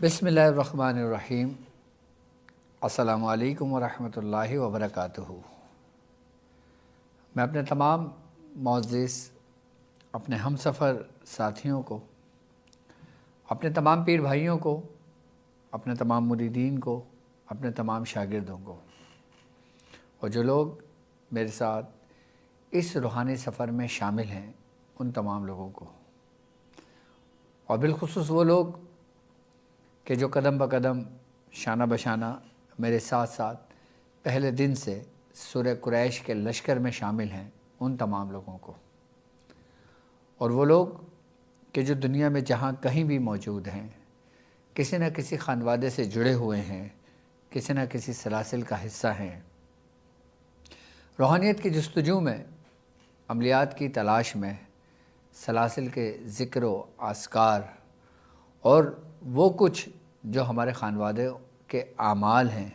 بسم اللہ الرحمن الرحیم۔ السلام علیکم ورحمۃ اللہ وبرکاتہ۔ میں اپنے تمام معزز اپنے ہم سفر ساتھیوں کو، اپنے تمام پیر بھائیوں کو، اپنے تمام مریدین کو، اپنے تمام شاگردوں کو اور جو لوگ میرے ساتھ اس روحانی سفر میں شامل ہیں ان تمام لوگوں کو، اور بالخصوص وہ لوگ کہ جو قدم بقدم شانہ بشانہ میرے ساتھ ساتھ پہلے دن سے سورہ قریش کے لشکر میں شامل ہیں ان تمام لوگوں کو، اور وہ لوگ کہ جو دنیا میں جہاں کہیں بھی موجود ہیں، کسی نہ کسی خانوادے سے جڑے ہوئے ہیں، کسی نہ کسی سلاسل کا حصہ ہیں، روحانیت کی جستجو میں، عملیات کی تلاش میں، سلاسل کے ذکر و اذکار اور وہ کچھ جو ہمارے خانوادے کے اعمال ہیں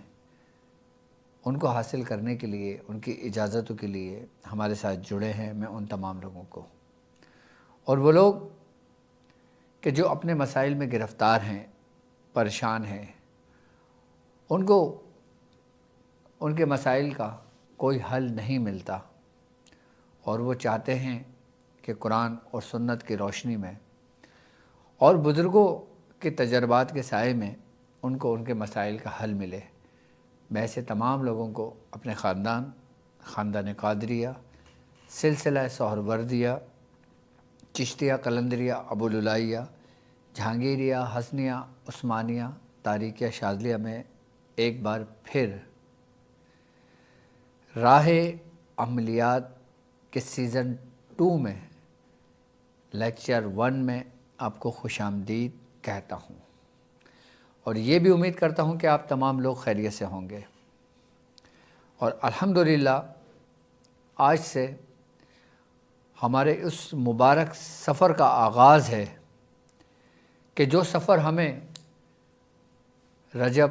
ان کو حاصل کرنے کے لیے، ان کی اجازتوں کے لیے ہمارے ساتھ جڑے ہیں، میں ان تمام لوگوں کو، اور وہ لوگ کہ جو اپنے مسائل میں گرفتار ہیں، پریشان ہیں، ان کو ان کے مسائل کا کوئی حل نہیں ملتا اور وہ چاہتے ہیں کہ قرآن اور سنت کی روشنی میں اور بزرگوں کے تجربات کے سائے میں ان کو ان کے مسائل کا حل ملے۔ میں ایسے تمام لوگوں کو اپنے خاندان قادریہ، سلسلہ سہروردیہ، چشتیہ قلندریہ ابوالعلائیہ، جہانگیریہ، حسنیہ، عثمانیہ، تاریکیہ شاذلیہ میں ایک بار پھر راہ عملیات کے سیزن 2 میں لیکچر 1 میں آپ کو خوش آمدید کہتا ہوں، اور یہ بھی امید کرتا ہوں کہ آپ تمام لوگ خیریت سے ہوں گے، اور الحمدللہ آج سے ہمارے اس مبارک سفر کا آغاز ہے کہ جو سفر ہمیں رجب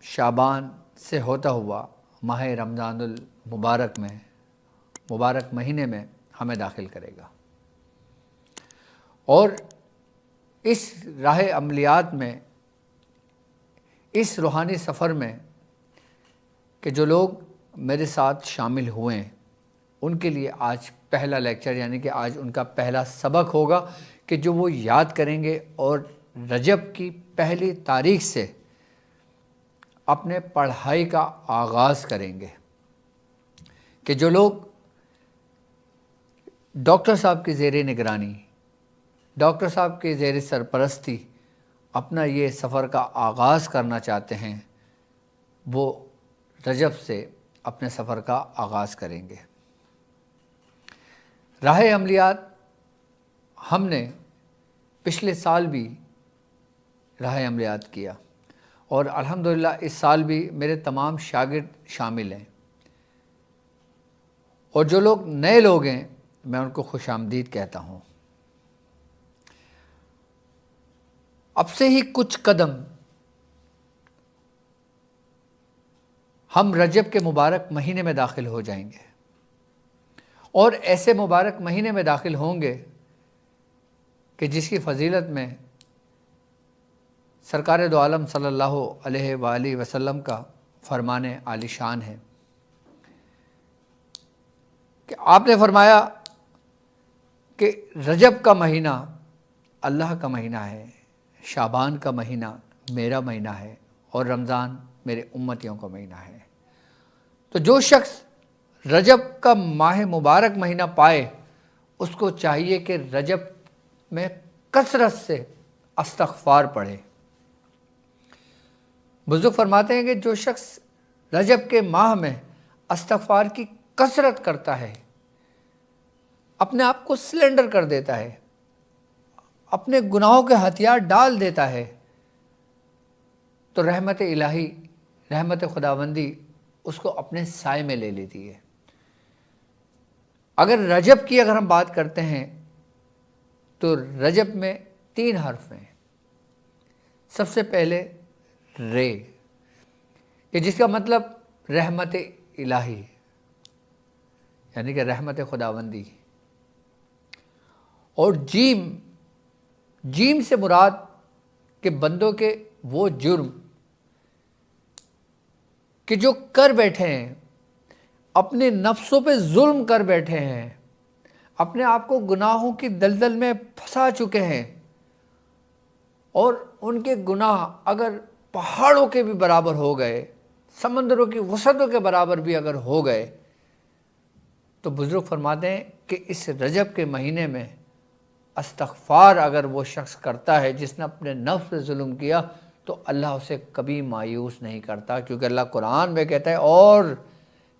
شعبان سے ہوتا ہوا ماہ رمضان المبارک میں، مبارک مہینے میں ہمیں داخل کرے گا، اور اس راہ عملیات میں، اس روحانی سفر میں کہ جو لوگ میرے ساتھ شامل ہوئے ہیں ان کے لیے آج پہلا لیکچر، یعنی کہ آج ان کا پہلا سبق ہوگا کہ جو وہ یاد کریں گے اور رجب کی پہلی تاریخ سے اپنے پڑھائی کا آغاز کریں گے، کہ جو لوگ ڈاکٹر صاحب کی زیر نگرانی، ڈاکٹر صاحب کی زیر سرپرستی اپنا یہ سفر کا آغاز کرنا چاہتے ہیں وہ رجب سے اپنے سفر کا آغاز کریں گے۔ راہ عملیات ہم نے پچھلے سال بھی راہ عملیات کیا، اور الحمدللہ اس سال بھی میرے تمام شاگرد شامل ہیں، اور جو لوگ نئے لوگ ہیں میں ان کو خوش آمدید کہتا ہوں۔ اب سے ہی کچھ قدم ہم رجب کے مبارک مہینے میں داخل ہو جائیں گے، اور ایسے مبارک مہینے میں داخل ہوں گے کہ جس کی فضیلت میں سرکار دو عالم صلی اللہ علیہ وآلہ وسلم کا فرمان عالی شان ہے کہ آپ نے فرمایا کہ رجب کا مہینہ اللہ کا مہینہ ہے، شعبان کا مہینہ میرا مہینہ ہے، اور رمضان میرے امتیوں کا مہینہ ہے۔ تو جو شخص رجب کا ماہ مبارک مہینہ پائے اس کو چاہیے کہ رجب میں کثرت سے استغفار پڑھے۔ بزرگ فرماتے ہیں کہ جو شخص رجب کے ماہ میں استغفار کی کثرت کرتا ہے، اپنے آپ کو سلنڈر کر دیتا ہے، اپنے گناہوں کے ہتھیار ڈال دیتا ہے، تو رحمت الہی، رحمت خداوندی اس کو اپنے سائے میں لے لیتی ہے۔ اگر رجب کی ہم بات کرتے ہیں تو رجب میں 3 حرف ہیں۔ سب سے پہلے رے، کہ جس کا مطلب رحمت الہی، یعنی کہ رحمت خداوندی، اور جیم سے مراد کہ بندوں کے وہ جرم کہ جو کر بیٹھے ہیں، اپنے نفسوں پہ ظلم کر بیٹھے ہیں، اپنے آپ کو گناہوں کی دلدل میں پھنسا چکے ہیں، اور ان کے گناہ اگر پہاڑوں کے بھی برابر ہو گئے، سمندروں کی وسعتوں کے برابر بھی اگر ہو گئے، تو بزرگ فرماتے ہیں کہ اس رجب کے مہینے میں استغفار اگر وہ شخص کرتا ہے جس نے اپنے نفس پہ ظلم کیا، تو اللہ اسے کبھی مایوس نہیں کرتا، کیونکہ اللہ قرآن میں کہتا ہے اور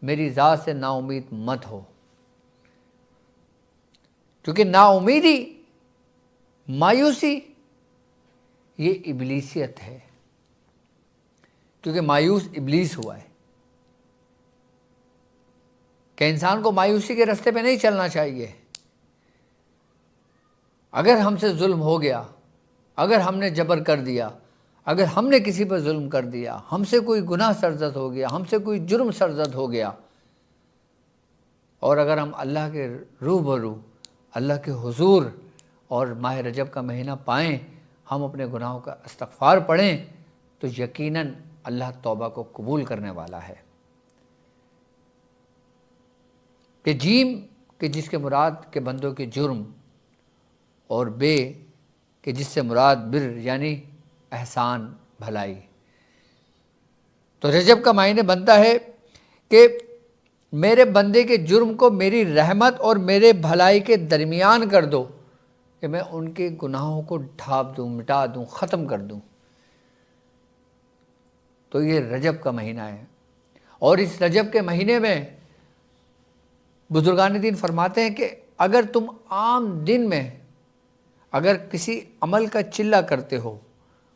میری ذات سے نا امید مت ہو، کیونکہ نا امیدی، مایوسی یہ ابلیسیت ہے، کیونکہ مایوس ابلیس ہوا ہے کہ انسان کو مایوسی کے راستے پہ نہیں چلنا چاہیے۔ اگر ہم سے ظلم ہو گیا، اگر ہم نے جبر کر دیا، اگر ہم نے کسی پر ظلم کر دیا، ہم سے کوئی گناہ سرزد ہو گیا، ہم سے کوئی جرم سرزد ہو گیا، اور اگر ہم اللہ کے روبرو، اللہ کے حضور اور ماہ رجب کا مہینہ پائیں، ہم اپنے گناہوں کا استغفار پڑھیں، تو یقیناً اللہ توبہ کو قبول کرنے والا ہے۔ کہ جیم کہ جس کے مراد کے بندوں کے جرم، اور بے کہ جس سے مراد بر یعنی احسان، بھلائی۔ تو رجب کا معنی بنتا ہے کہ میرے بندے کے جرم کو میری رحمت اور میرے بھلائی کے درمیان کر دو، کہ میں ان کے گناہوں کو ڈھانپ دوں، مٹا دوں، ختم کر دوں۔ تو یہ رجب کا مہینہ ہے، اور اس رجب کے مہینے میں بزرگان دین فرماتے ہیں کہ اگر تم عام دن میں اگر کسی عمل کا چلہ کرتے ہو،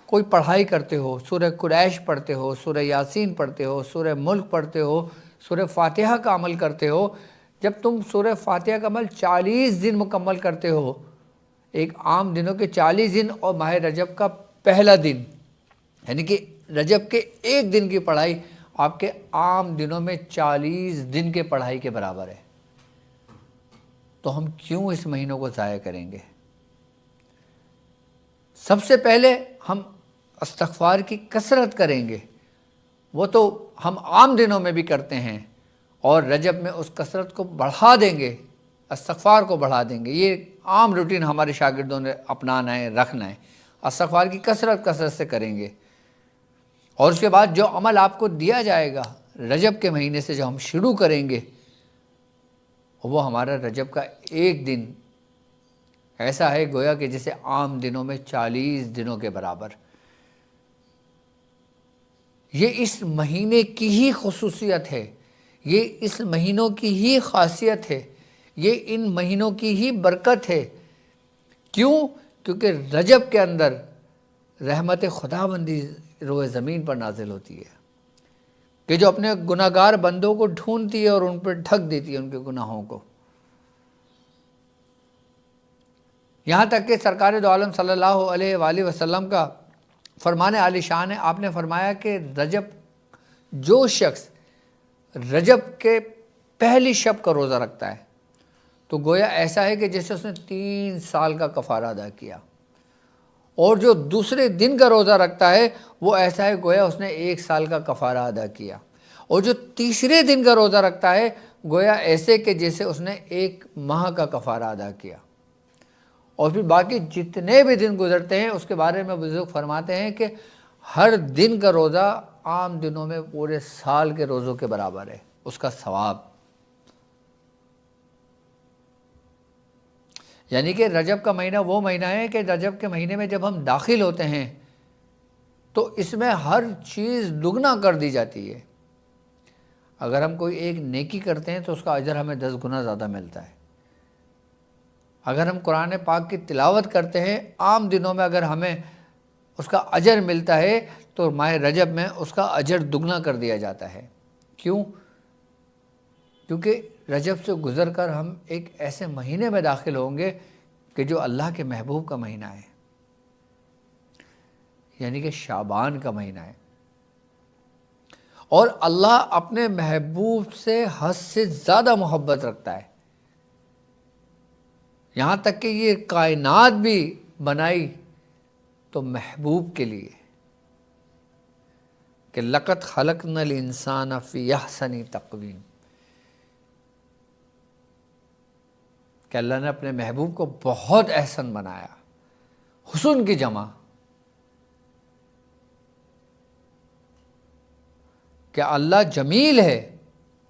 کوئی پڑھائی کرتے ہو، سورہ قریش پڑھتے ہو، سورہ یاسین پڑھتے ہو، سورہ ملک پڑھتے ہو، سورہ فاتحہ کا عمل کرتے ہو، جب تم سورہ فاتحہ کا عمل 40 دن مکمل کرتے ہو، ایک عام دنوں کے 40 دن اور ماہ رجب کا پہلا دن، یعنی کہ رجب کے ایک دن کی پڑھائی آپ کے عام دنوں میں 40 دن کے پڑھائی کے برابر ہے، تو ہم کیوں اس مہینوں کو ضائع کریں گے؟ سب سے پہلے ہم استغفار کی کثرت کریں گے، وہ تو ہم عام دنوں میں بھی کرتے ہیں، اور رجب میں اس کثرت کو بڑھا دیں گے، استغفار کو بڑھا دیں گے۔ یہ عام روٹین ہمارے شاگردوں نے اپنانا ہے، رکھنا ہے، استغفار کی کثرت سے کریں گے۔ اور اس کے بعد جو عمل آپ کو دیا جائے گا رجب کے مہینے سے جو ہم شروع کریں گے، وہ ہمارا رجب کا ایک دن ایسا ہے گویا کہ جسے عام دنوں میں 40 دنوں کے برابر۔ یہ اس مہینے کی ہی خصوصیت ہے، یہ اس مہینوں کی ہی خاصیت ہے، یہ ان مہینوں کی ہی برکت ہے۔ کیوں؟ کیونکہ رجب کے اندر رحمت خداوندی روئے زمین پر نازل ہوتی ہے، کہ جو اپنے گناہگار بندوں کو ڈھونڈتی ہے اور ان پر ڈھک دیتی ہے ان کے گناہوں کو۔ یہاں تک کہ سرکار دو عالم صلی اللہ علیہ وآلہ وسلم کا فرمان عالی شان ہے، آپ نے فرمایا کہ رجب جو شخص رجب کے پہلی شب کا روزہ رکھتا ہے تو گویا ایسا ہے کہ جیسے اس نے 3 سال کا کفارہ ادا کیا، اور جو دوسرے دن کا روزہ رکھتا ہے وہ ایسا ہے گویا اس نے 1 سال کا کفارہ ادا کیا، اور جو تیسرے دن کا روزہ رکھتا ہے گویا ایسے کہ جیسے اس نے 1 ماہ کا کفارہ ادا کیا۔ اور پھر باقی جتنے بھی دن گزرتے ہیں اس کے بارے میں بزرگ فرماتے ہیں کہ ہر دن کا روزہ عام دنوں میں پورے سال کے روزوں کے برابر ہے، اس کا ثواب۔ یعنی کہ رجب کا مہینہ وہ مہینہ ہے کہ رجب کے مہینے میں جب ہم داخل ہوتے ہیں تو اس میں ہر چیز دگنا کر دی جاتی ہے۔ اگر ہم کوئی ایک نیکی کرتے ہیں تو اس کا اجر ہمیں 10 گنا زیادہ ملتا ہے۔ اگر ہم قرآن پاک کی تلاوت کرتے ہیں عام دنوں میں اگر ہمیں اس کا اجر ملتا ہے تو ماہ رجب میں اس کا اجر دگنا کر دیا جاتا ہے۔ کیوں؟ کیونکہ رجب سے گزر کر ہم ایک ایسے مہینے میں داخل ہوں گے کہ جو اللہ کے محبوب کا مہینہ ہے، یعنی کہ شعبان کا مہینہ ہے، اور اللہ اپنے محبوب سے حد سے زیادہ محبت رکھتا ہے، یہاں تک کہ یہ کائنات بھی بنائی تو محبوب کے لیے کہ لقد خلقنا الانسان فی احسن تقویم، کہ اللہ نے اپنے محبوب کو بہت احسن بنایا، حسن کی جمع، کہ اللہ جمیل ہے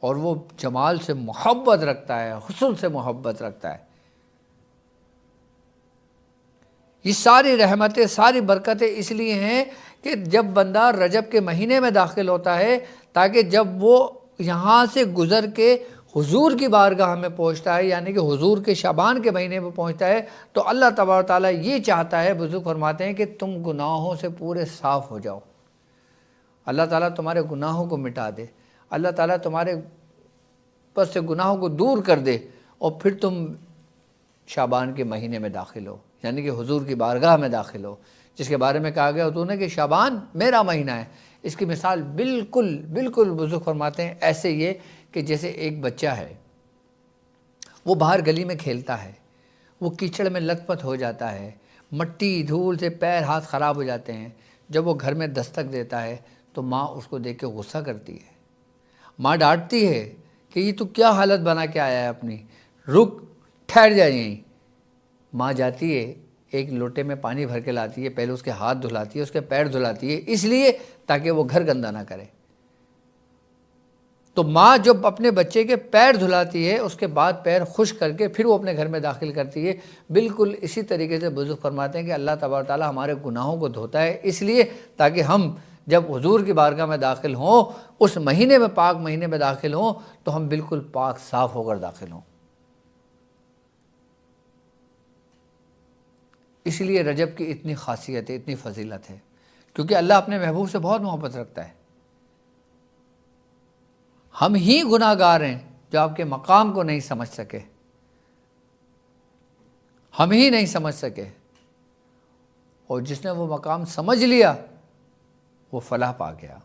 اور وہ جمال سے محبت رکھتا ہے، حسن سے محبت رکھتا ہے۔ یہ ساری رحمتیں، ساری برکتیں اس لیے ہیں کہ جب بندہ رجب کے مہینے میں داخل ہوتا ہے، تاکہ جب وہ یہاں سے گزر کے حضور کی بارگاہ میں پہنچتا ہے، یعنی کہ حضور کے شعبان کے مہینے میں پہنچتا ہے، تو اللہ تبارک و تعالیٰ یہ چاہتا ہے، بزرگ فرماتے ہیں کہ تم گناہوں سے پورے صاف ہو جاؤ، اللہ تعالیٰ تمہارے گناہوں کو مٹا دے، اللہ تعالیٰ تمہارے پر سے گناہوں کو دور کر دے، اور پھر تم شعبان کے مہینے میں داخل ہو، یعنی کہ حضور کی بارگاہ میں داخل ہو، جس کے بارے میں کہا گیا حضور نے کہ شعبان میرا مہینہ ہے۔ اس کی مثال بالکل بزرگ فرماتے ہیں ایسے یہ کہ جیسے ایک بچہ ہے، وہ باہر گلی میں کھیلتا ہے، وہ کیچڑ میں لت پت ہو جاتا ہے، مٹی دھول سے پیر ہاتھ خراب ہو جاتے ہیں، جب وہ گھر میں دستک دیتا ہے تو ماں اس کو دیکھ کے غصہ کرتی ہے، ماں ڈانٹتی ہے کہ یہ تو کیا حالت بنا کے آیا ہے اپنی، رک، ٹھہر جائے یہیں۔ ماں جاتی ہے، ایک لوٹے میں پانی بھر کے لاتی ہے، پہلے اس کے ہاتھ دھلاتی ہے، اس کے پیر دھلاتی ہے، اس لیے تاکہ وہ گھر گندا نہ کرے۔ تو ماں جب اپنے بچے کے پیر دھلاتی ہے، اس کے بعد پیر خشک کر کے پھر وہ اپنے گھر میں داخل کرتی ہے، بالکل اسی طریقے سے بزرگ فرماتے ہیں کہ اللہ تبارک و تعالیٰ ہمارے گناہوں کو دھوتا ہے اس لیے تاکہ ہم جب حضور کی بارگاہ میں داخل ہوں، اس مہینے میں، پاک مہینے میں داخل ہوں، تو ہم بالکل پاک صاف ہو کر داخل ہوں۔ اس لیے رجب کی اتنی خاصیت ہے، اتنی فضیلت ہے، کیونکہ اللہ اپنے محبوب سے بہت محبت رکھتا ہے۔ ہم ہی گناہ گار ہیں جو آپ کے مقام کو نہیں سمجھ سکے، ہم ہی نہیں سمجھ سکے، اور جس نے وہ مقام سمجھ لیا وہ فلاح پا گیا۔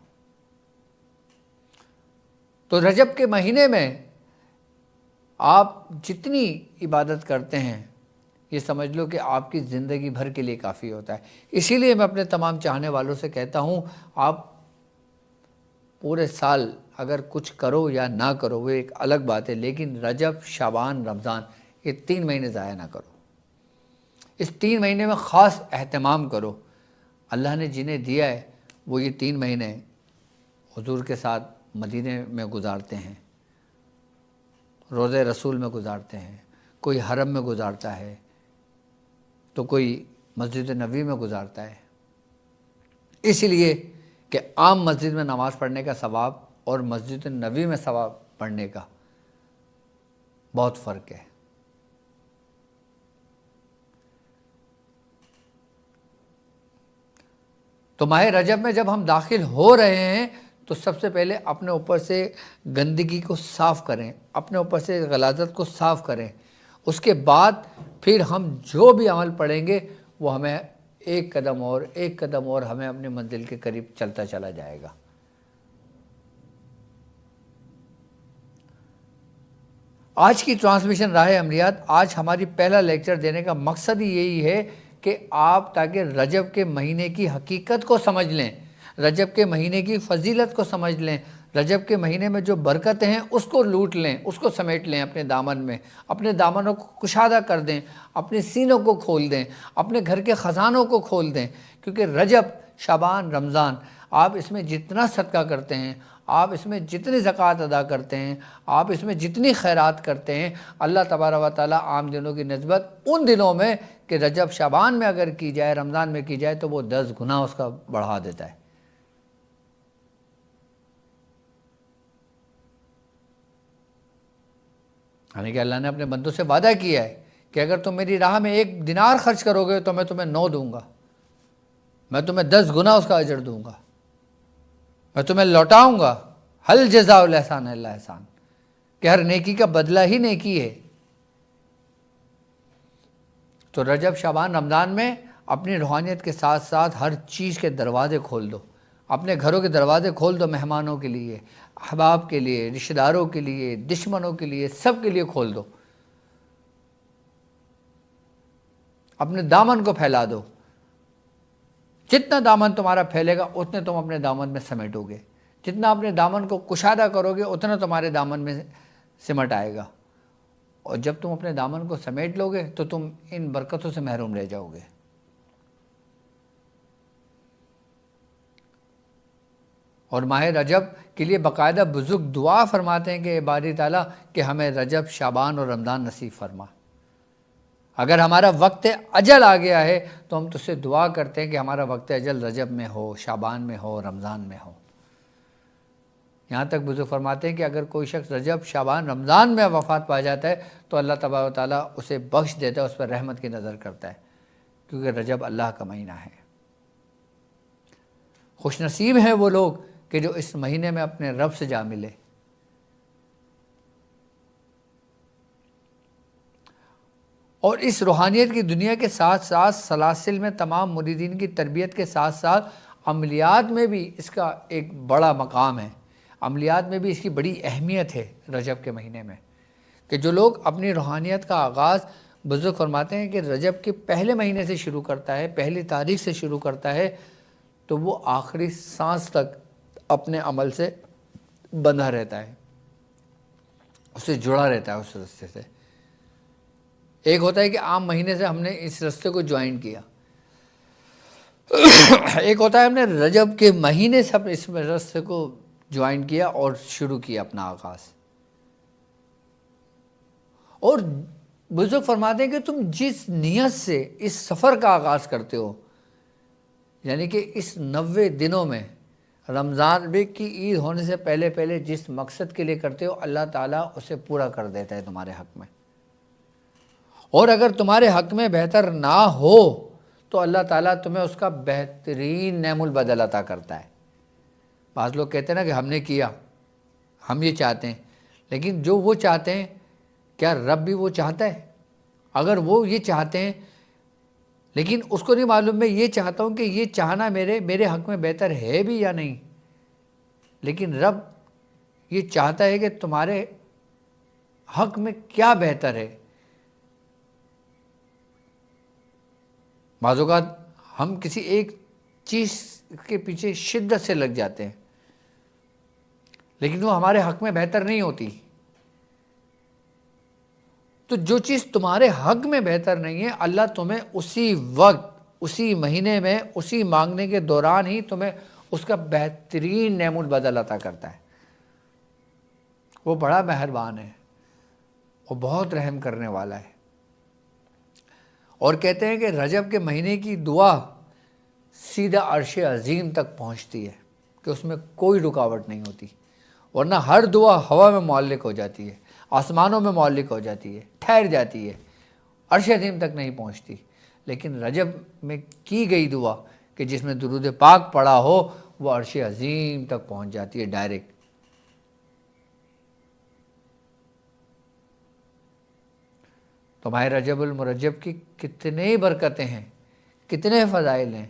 تو رجب کے مہینے میں آپ جتنی عبادت کرتے ہیں، یہ سمجھ لو کہ آپ کی زندگی بھر کے لیے کافی ہوتا ہے۔ اسی لیے میں اپنے تمام چاہنے والوں سے کہتا ہوں، آپ پورے سال اگر کچھ کرو یا نہ کرو وہ ایک الگ بات ہے، لیکن رجب، شعبان، رمضان، یہ 3 مہینے ضائع نہ کرو۔ اس 3 مہینے میں خاص اہتمام کرو۔ اللہ نے جنہیں دیا ہے وہ یہ 3 مہینے حضور کے ساتھ مدینے میں گزارتے ہیں، روضہ رسول میں گزارتے ہیں، کوئی حرم میں گزارتا ہے تو کوئی مسجد نبوی میں گزارتا ہے، اس لیے کہ عام مسجد میں نماز پڑھنے کا ثواب اور مسجد نبوی میں ثواب پڑھنے کا بہت فرق ہے۔ تو ماہ رجب میں جب ہم داخل ہو رہے ہیں تو سب سے پہلے اپنے اوپر سے گندگی کو صاف کریں، اپنے اوپر سے غلاظت کو صاف کریں، اس کے بعد پھر ہم جو بھی عمل پڑھیں گے وہ ہمیں ایک قدم اور ہمیں اپنی منزل کے قریب چلتا چلا جائے گا۔ آج کی ٹرانسمیشن راہ عملیات، آج ہماری پہلا لیکچر دینے کا مقصد ہی یہی ہے کہ آپ تاکہ رجب کے مہینے کی حقیقت کو سمجھ لیں، رجب کے مہینے کی فضیلت کو سمجھ لیں، رجب کے مہینے میں جو برکتیں ہیں اس کو لوٹ لیں، اس کو سمیٹ لیں اپنے دامن میں، اپنے دامنوں کو کشادہ کر دیں، اپنے سینوں کو کھول دیں، اپنے گھر کے خزانوں کو کھول دیں، کیونکہ رجب، شعبان، رمضان، آپ اس میں جتنا صدقہ کرتے ہیں، آپ اس میں جتنی زکوٰۃ ادا کرتے ہیں، آپ اس میں جتنی خیرات کرتے ہیں، اللہ تبارک و تعالیٰ عام دنوں کی نسبت ان دنوں میں کہ رجب شعبان میں اگر کی جائے، رمضان میں کی جائے، تو وہ 10 گنا اس کا بڑھا دیتا ہے۔ یعنی کہ اللہ نے اپنے بندوں سے وعدہ کیا ہے کہ اگر تم میری راہ میں 1 دینار خرچ کرو گے تو میں تمہیں 9 دوں گا، میں تمہیں 10 گنا اس کا اجر دوں گا، میں تمہیں لوٹاؤں گا۔ حل جزاء الاحسان الا احسان، کہ ہر نیکی کا بدلہ ہی نیکی ہے۔ تو رجب، شعبان، رمضان میں اپنی روحانیت کے ساتھ ساتھ ہر چیز کے دروازے کھول دو، اپنے گھروں کے دروازے کھول دو، مہمانوں کے لیے، احباب کے لیے، رشتہ داروں کے لیے، دشمنوں کے لیے، سب کے لیے کھول دو، اپنے دامن کو پھیلا دو۔ جتنا دامن تمہارا پھیلے گا اتنے تم اپنے دامن میں سمیٹو گے، جتنا اپنے دامن کو کشادہ کرو گے اتنا تمہارے دامن میں سمٹ آئے گا، اور جب تم اپنے دامن کو سمیٹ لو گے تو تم ان برکتوں سے محروم رہ جاؤ گے۔ اور ماہ رجب کے لیے باقاعدہ بزرگ دعا فرماتے ہیں کہ باری تعالیٰ کہ ہمیں رجب، شعبان اور رمضان نصیب فرما۔ اگر ہمارا وقت اجل آ گیا ہے تو ہم تجھ سے دعا کرتے ہیں کہ ہمارا وقت اجل رجب میں ہو، شعبان میں ہو، رمضان میں ہو۔ یہاں تک بزرگ فرماتے ہیں کہ اگر کوئی شخص رجب، شعبان، رمضان میں وفات پا جاتا ہے تو اللہ تبارک و تعالیٰ اسے بخش دیتا ہے، اس پر رحمت کی نظر کرتا ہے، کیونکہ رجب اللہ کا مہینہ ہے۔ خوش نصیب ہیں وہ لوگ کہ جو اس مہینے میں اپنے رب سے جا ملے۔ اور اس روحانیت کی دنیا کے ساتھ ساتھ سلاسل میں تمام مریدین کی تربیت کے ساتھ ساتھ عملیات میں بھی اس کا ایک بڑا مقام ہے، عملیات میں بھی اس کی بڑی اہمیت ہے رجب کے مہینے میں، کہ جو لوگ اپنی روحانیت کا آغاز بزرگ فرماتے ہیں کہ رجب کے پہلے مہینے سے شروع کرتا ہے، پہلی تاریخ سے شروع کرتا ہے، تو وہ آخری سانس تک اپنے عمل سے بندھا رہتا ہے، اس سے جڑا رہتا ہے اس رستے سے۔ ایک ہوتا ہے کہ عام مہینے سے ہم نے اس رستے کو جوائن کیا، ایک ہوتا ہے ہم نے رجب کے مہینے سے اس رستے کو جوائن کیا اور شروع کیا اپنا آغاز۔ اور بزرگ فرماتے ہیں کہ تم جس نیت سے اس سفر کا آغاز کرتے ہو، یعنی کہ اس 90 دنوں میں رمضان بھی کی عید ہونے سے پہلے پہلے جس مقصد کے لیے کرتے ہو، اللہ تعالیٰ اسے پورا کر دیتا ہے تمہارے حق میں۔ اور اگر تمہارے حق میں بہتر نہ ہو تو اللہ تعالیٰ تمہیں اس کا بہترین نعم البدل عطا کرتا ہے۔ بعض لوگ کہتے ہیں نا کہ ہم نے کیا، ہم یہ چاہتے ہیں، لیکن جو وہ چاہتے ہیں کیا رب بھی وہ چاہتا ہے؟ اگر وہ یہ چاہتے ہیں لیکن اس کو نہیں معلوم میں یہ چاہتا ہوں کہ یہ چاہنا میرے حق میں بہتر ہے بھی یا نہیں، لیکن رب یہ چاہتا ہے کہ تمہارے حق میں کیا بہتر ہے۔ بعض اوقات ہم کسی ایک چیز کے پیچھے شدت سے لگ جاتے ہیں لیکن وہ ہمارے حق میں بہتر نہیں ہوتی، تو جو چیز تمہارے حق میں بہتر نہیں ہے اللہ تمہیں اسی وقت، اسی مہینے میں، اسی مانگنے کے دوران ہی تمہیں اس کا بہترین نعم البدل عطا کرتا ہے۔ وہ بڑا مہربان ہے، وہ بہت رحم کرنے والا ہے۔ اور کہتے ہیں کہ رجب کے مہینے کی دعا سیدھا عرش عظیم تک پہنچتی ہے، کہ اس میں کوئی رکاوٹ نہیں ہوتی، ورنہ ہر دعا ہوا میں معلق ہو جاتی ہے، آسمانوں میں معلق ہو جاتی ہے، ٹھہر جاتی ہے، عرش عظیم تک نہیں پہنچتی۔ لیکن رجب میں کی گئی دعا کہ جس میں درود پاک پڑا ہو وہ عرش عظیم تک پہنچ جاتی ہے ڈائریکٹ۔ تو ماہ رجب المرجب کی کتنے برکتیں ہیں، کتنے فضائل ہیں۔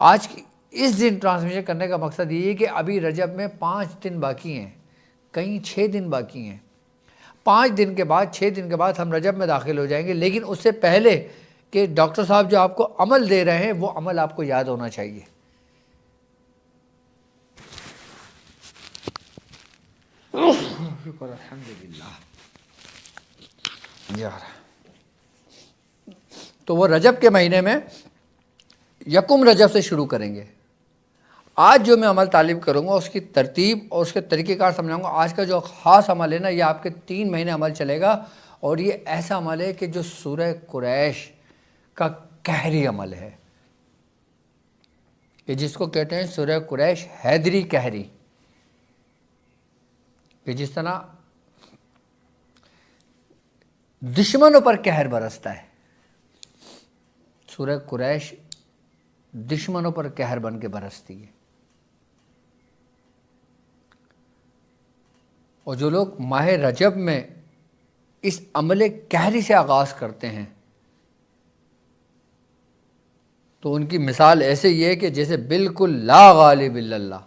آج کی اس دن ٹرانسمیشن کرنے کا مقصد یہ ہے کہ ابھی رجب میں 5 دن باقی ہیں، کہیں 6 دن باقی ہیں۔ 5 دن کے بعد، 6 دن کے بعد ہم رجب میں داخل ہو جائیں گے، لیکن اس سے پہلے کہ ڈاکٹر صاحب جو آپ کو عمل دے رہے ہیں وہ عمل آپ کو یاد ہونا چاہیے۔ شکر الحمدللہ۔ تو وہ رجب کے مہینے میں یکم رجب سے شروع کریں گے۔ آج جو میں عمل تعلیم کروں گا اس کی ترتیب اور اس کے طریقہ کار سمجھاؤں گا۔ آج کا جو خاص عمل ہے نا، یہ آپ کے 3 مہینے عمل چلے گا، اور یہ ایسا عمل ہے کہ جو سورہ قریش کا قہری عمل ہے، کہ جس کو کہتے ہیں سورہ قریش حیدری قہری، کہ جس طرح دشمنوں پر قہر برستا ہے، سورہ قریش دشمنوں پر قہر بن کے برستی ہے۔ اور جو لوگ ماہ رجب میں اس عمل قہری سے آغاز کرتے ہیں تو ان کی مثال ایسے ہی ہے کہ جیسے بالکل لا غالب الا اللہ،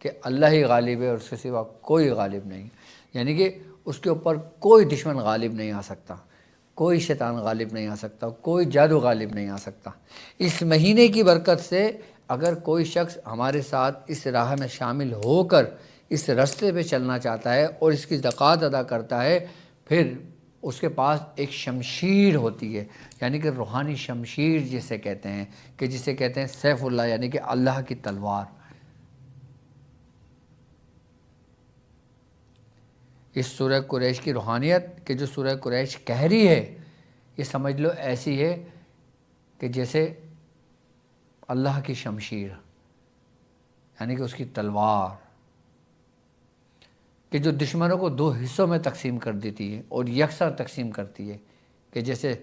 کہ اللہ ہی غالب ہے اور اس کے سوا کوئی غالب نہیں، یعنی کہ اس کے اوپر کوئی دشمن غالب نہیں آ سکتا، کوئی شیطان غالب نہیں آ سکتا، کوئی جادو غالب نہیں آ سکتا۔ اس مہینے کی برکت سے اگر کوئی شخص ہمارے ساتھ اس راہ میں شامل ہو کر اس رستے پہ چلنا چاہتا ہے اور اس کی زکوٰۃ ادا کرتا ہے، پھر اس کے پاس ایک شمشیر ہوتی ہے، یعنی کہ روحانی شمشیر جسے کہتے ہیں، کہ جسے کہتے ہیں سیف اللہ، یعنی کہ اللہ کی تلوار۔ اس سورہ قریش کی روحانیت کہ جو سورہ قریش کہہ رہی ہے، یہ سمجھ لو ایسی ہے کہ جیسے اللہ کی شمشیر، یعنی کہ اس کی تلوار، کہ جو دشمنوں کو دو حصوں میں تقسیم کر دیتی ہے اور یکساں تقسیم کرتی ہے، کہ جیسے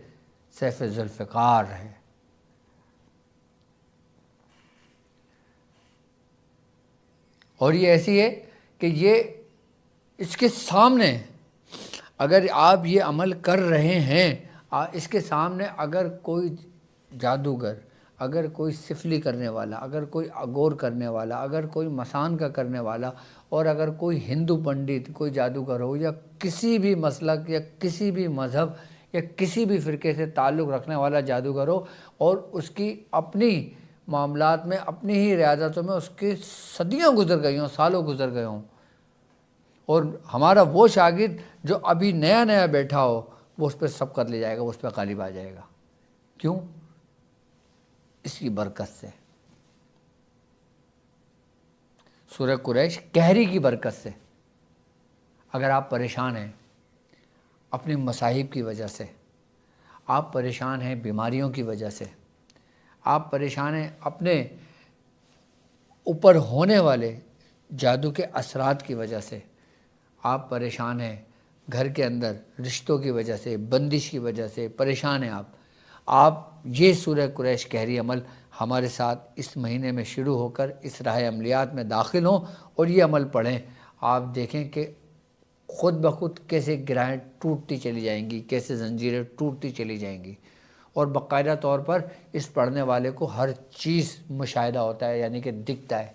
سیف ذوالفقار ہے۔ اور یہ ایسی ہے کہ یہ اس کے سامنے اگر آپ یہ عمل کر رہے ہیں، اس کے سامنے اگر کوئی جادوگر، اگر کوئی سفلی کرنے والا، اگر کوئی اغور کرنے والا، اگر کوئی مسان کا کرنے والا، اور اگر کوئی ہندو پنڈت، کوئی جادوگر ہو، یا کسی بھی مسلک یا کسی بھی مذہب یا کسی بھی فرقے سے تعلق رکھنے والا جادوگر ہو، اور اس کی اپنی معاملات میں، اپنی ہی ریاضتوں میں اس کی صدیاں گزر گئی ہوں، سالوں گزر گئے ہوں، اور ہمارا وہ شاگرد جو ابھی نیا نیا بیٹھا ہو، وہ اس پہ سبقت لے جائے گا، اس پہ غالب آ جائے گا۔ کیوں؟ اس کی برکت سے، سورہ قریش کہری کی برکت سے۔ اگر آپ پریشان ہیں اپنی مصائب کی وجہ سے، آپ پریشان ہیں بیماریوں کی وجہ سے، آپ پریشان ہیں اپنے اوپر ہونے والے جادو کے اثرات کی وجہ سے، آپ پریشان ہیں گھر کے اندر رشتوں کی وجہ سے، بندش کی وجہ سے پریشان ہیں آپ یہ سورہ قریش کہری عمل ہمارے ساتھ اس مہینے میں شروع ہو کر اس راہ عملیات میں داخل ہوں اور یہ عمل پڑھیں، آپ دیکھیں کہ خود بخود کیسے گرہیں ٹوٹتی چلی جائیں گی، کیسے زنجیریں ٹوٹتی چلی جائیں گی، اور باقاعدہ طور پر اس پڑھنے والے کو ہر چیز مشاہدہ ہوتا ہے، یعنی کہ دکھتا ہے۔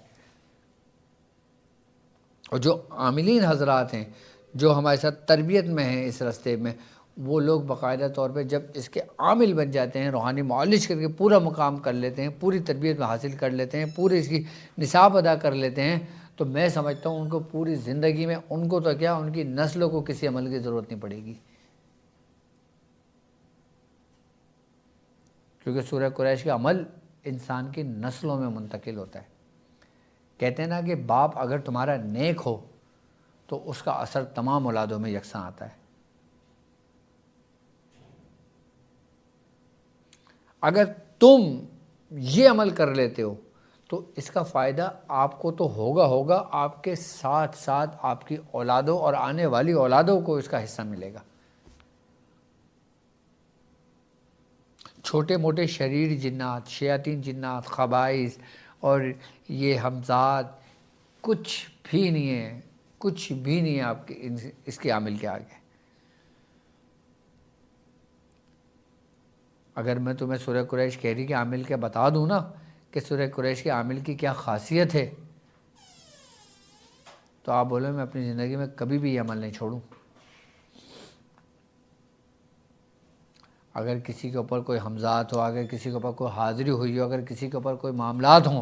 اور جو عاملین حضرات ہیں، جو ہمارے ساتھ تربیت میں ہیں اس راستے میں، وہ لوگ باقاعدہ طور پہ جب اس کے عامل بن جاتے ہیں، روحانی معالج کر کے پورا مقام کر لیتے ہیں، پوری تربیت میں حاصل کر لیتے ہیں، پورے اس کی نصاب ادا کر لیتے ہیں، تو میں سمجھتا ہوں ان کو پوری زندگی میں، ان کو تو کیا، ان کی نسلوں کو کسی عمل کی ضرورت نہیں پڑے گی، کیونکہ سورہ قریش کا عمل انسان کی نسلوں میں منتقل ہوتا ہے۔ کہتے ہیں نا کہ باپ اگر تمہارا نیک ہو تو اس کا اثر تمام اولادوں میں یکساں آتا ہے۔ اگر تم یہ عمل کر لیتے ہو تو اس کا فائدہ آپ کو تو ہوگا، آپ کے ساتھ ساتھ آپ کی اولادوں اور آنے والی اولادوں کو اس کا حصہ ملے گا۔ چھوٹے موٹے شریر جنات، شیاطین جنات، خبائث اور یہ حمزات کچھ بھی نہیں ہے، کچھ بھی نہیں ہے آپ کے اس کے عامل کے آگے۔ اگر میں تمہیں سورہ قریش کہری کے عامل کے بتا دوں نا کہ سورہ قریش کے عامل کی کیا خاصیت ہے، تو آپ بولے میں اپنی زندگی میں کبھی بھی یہ عمل نہیں چھوڑوں۔ اگر کسی کے اوپر کوئی حمزات ہو، اگر کسی کے اوپر کوئی حاضری ہوئی ہو، اگر کسی کے اوپر کوئی معاملات ہوں،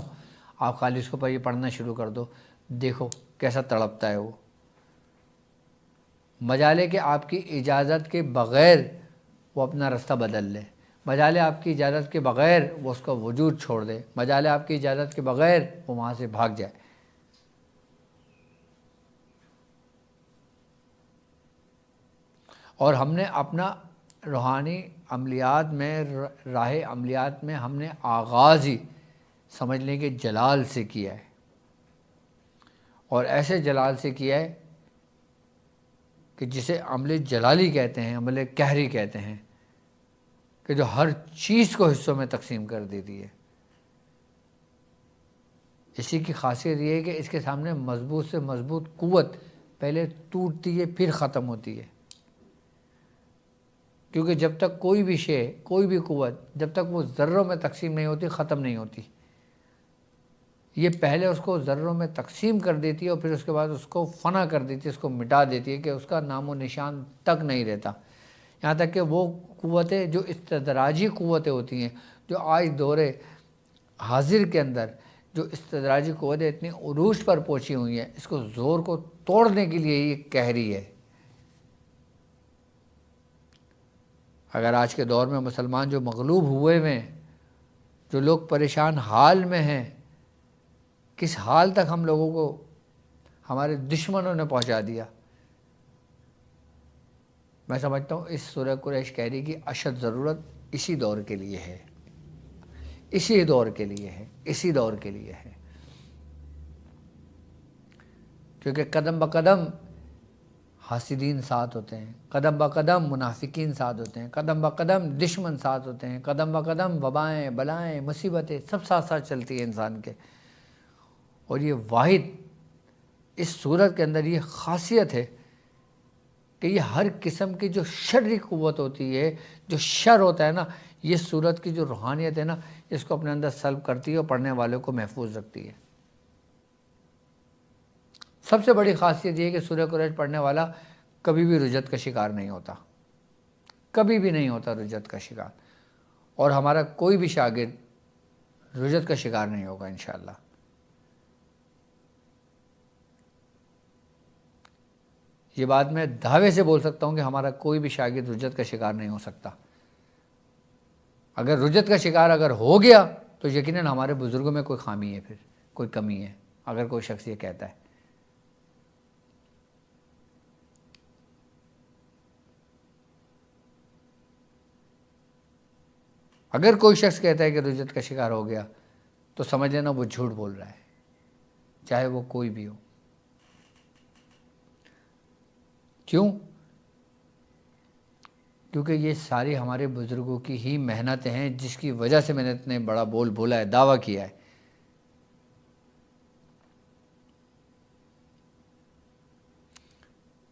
آپ خالی اس کے اوپر یہ پڑھنا شروع کر دو، دیکھو کیسا تڑپتا ہے وہ۔ مجالے کہ آپ کی اجازت کے بغیر وہ اپنا راستہ بدل لے، مجالے آپ کی اجازت کے بغیر وہ اس کا وجود چھوڑ دے، مجالے آپ کی اجازت کے بغیر وہ وہاں سے بھاگ جائے۔ اور ہم نے اپنا روحانی عملیات میں، راہ عملیات میں ہم نے آغاز ہی سمجھ لیں کہ جلال سے کیا ہے، اور ایسے جلال سے کیا ہے کہ جسے عمل جلالی کہتے ہیں، عمل قہری کہتے ہیں، کہ جو ہر چیز کو حصوں میں تقسیم کر دیتی ہے۔ اسی کی خاصیت یہ ہے کہ اس کے سامنے مضبوط سے مضبوط قوت پہلے ٹوٹتی ہے پھر ختم ہوتی ہے، کیونکہ جب تک کوئی بھی شے، کوئی بھی قوت جب تک وہ ذروں میں تقسیم نہیں ہوتی، ختم نہیں ہوتی۔ یہ پہلے اس کو ذروں میں تقسیم کر دیتی ہے اور پھر اس کے بعد اس کو فنا کر دیتی ہے، اس کو مٹا دیتی ہے کہ اس کا نام و نشان تک نہیں رہتا۔ یہاں تک کہ وہ قوتیں جو استدراجی قوتیں ہوتی ہیں، جو آج دور حاضر کے اندر جو استدراجی قوتیں اتنی عروج پر پہنچی ہوئی ہیں، اس کو زور کو توڑنے کے لیے یہ کہہ رہی ہے۔ اگر آج کے دور میں مسلمان جو مغلوب ہوئے ہیں، جو لوگ پریشان حال میں ہیں، کس حال تک ہم لوگوں کو ہمارے دشمنوں نے پہنچا دیا، میں سمجھتا ہوں اس سورہ قریش کہہ رہی کی اشد ضرورت اسی دور کے لیے ہے، اسی دور کے لیے ہے، اسی دور کے لیے ہے، کیونکہ قدم بقدم حاسدین ساتھ ہوتے ہیں، قدم بقدم منافقین ساتھ ہوتے ہیں، قدم بقدم دشمن ساتھ ہوتے ہیں، قدم بقدم وبائیں بلائیں مصیبتیں سب ساتھ ساتھ چلتی ہیں انسان کے۔ اور یہ واحد اس صورت کے اندر یہ خاصیت ہے کہ یہ ہر قسم کی جو شرری قوت ہوتی ہے، جو شر ہوتا ہے نا، یہ صورت کی جو روحانیت ہے نا، اس کو اپنے اندر سلب کرتی ہے اور پڑھنے والوں کو محفوظ رکھتی ہے۔ سب سے بڑی خاصیت یہ ہے کہ سورہ قریش پڑھنے والا کبھی بھی رجت کا شکار نہیں ہوتا، کبھی بھی نہیں ہوتا رجت کا شکار، اور ہمارا کوئی بھی شاگرد رجت کا شکار نہیں ہوگا انشاءاللہ۔ یہ بات میں دعوے سے بول سکتا ہوں کہ ہمارا کوئی بھی شاگرد رجت کا شکار نہیں ہو سکتا۔ اگر رجت کا شکار اگر ہو گیا تو یقیناً ہمارے بزرگوں میں کوئی خامی ہے، پھر کوئی کمی ہے، اگر کوئی شخص یہ کہتا ہے۔ اگر کوئی شخص کہتا ہے کہ رجت کا شکار ہو گیا تو سمجھ لینا وہ جھوٹ بول رہا ہے، چاہے وہ کوئی بھی ہو۔ کیوں؟ کیونکہ یہ ساری ہمارے بزرگوں کی ہی محنتیں ہیں، جس کی وجہ سے میں نے اتنے بڑا بول بولا ہے، دعویٰ کیا ہے۔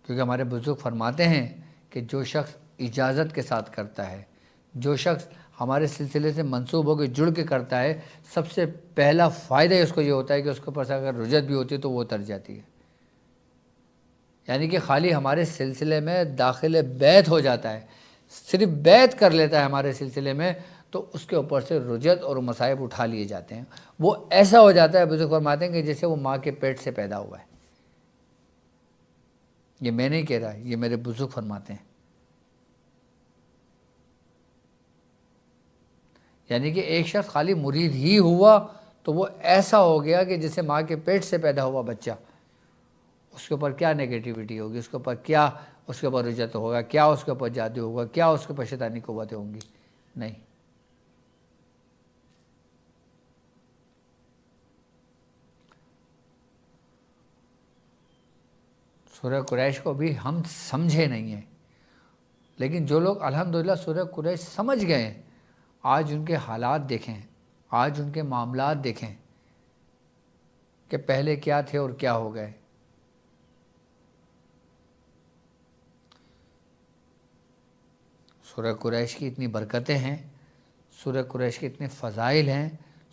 کیونکہ ہمارے بزرگ فرماتے ہیں کہ جو شخص اجازت کے ساتھ کرتا ہے، جو شخص ہمارے سلسلے سے منسوب ہو کے جڑ کے کرتا ہے، سب سے پہلا فائدہ اس کو یہ ہوتا ہے کہ اس کے پاس اگر رجت بھی ہوتی ہے تو وہ اتر جاتی ہے۔ یعنی کہ خالی ہمارے سلسلے میں داخل بیعت ہو جاتا ہے، صرف بیعت کر لیتا ہے ہمارے سلسلے میں، تو اس کے اوپر سے رجت اور مصائب اٹھا لیے جاتے ہیں۔ وہ ایسا ہو جاتا ہے، بزرگ فرماتے ہیں کہ جیسے وہ ماں کے پیٹ سے پیدا ہوا ہے۔ یہ میں نہیں کہہ رہا، یہ میرے بزرگ فرماتے ہیں۔ یعنی کہ ایک شخص خالی مرید ہی ہوا تو وہ ایسا ہو گیا کہ جیسے ماں کے پیٹ سے پیدا ہوا بچہ، اس کے اوپر کیا نیگیٹیوٹی ہوگی، اس کے اوپر کیا اس کے اوپر رجت ہوگا، کیا اس کے اوپر جادو ہوگا، کیا اس کے اوپر شیطانی قوتیں ہوں گی؟ نہیں۔ سورہ قریش کو بھی ہم سمجھے نہیں ہیں، لیکن جو لوگ الحمدللہ سورہ قریش سمجھ گئے ہیں، آج ان کے حالات دیکھیں، آج ان کے معاملات دیکھیں کہ پہلے کیا تھے اور کیا ہو گئے۔ سورہ قریش کی اتنی برکتیں ہیں، سورہ قریش کی اتنے فضائل ہیں،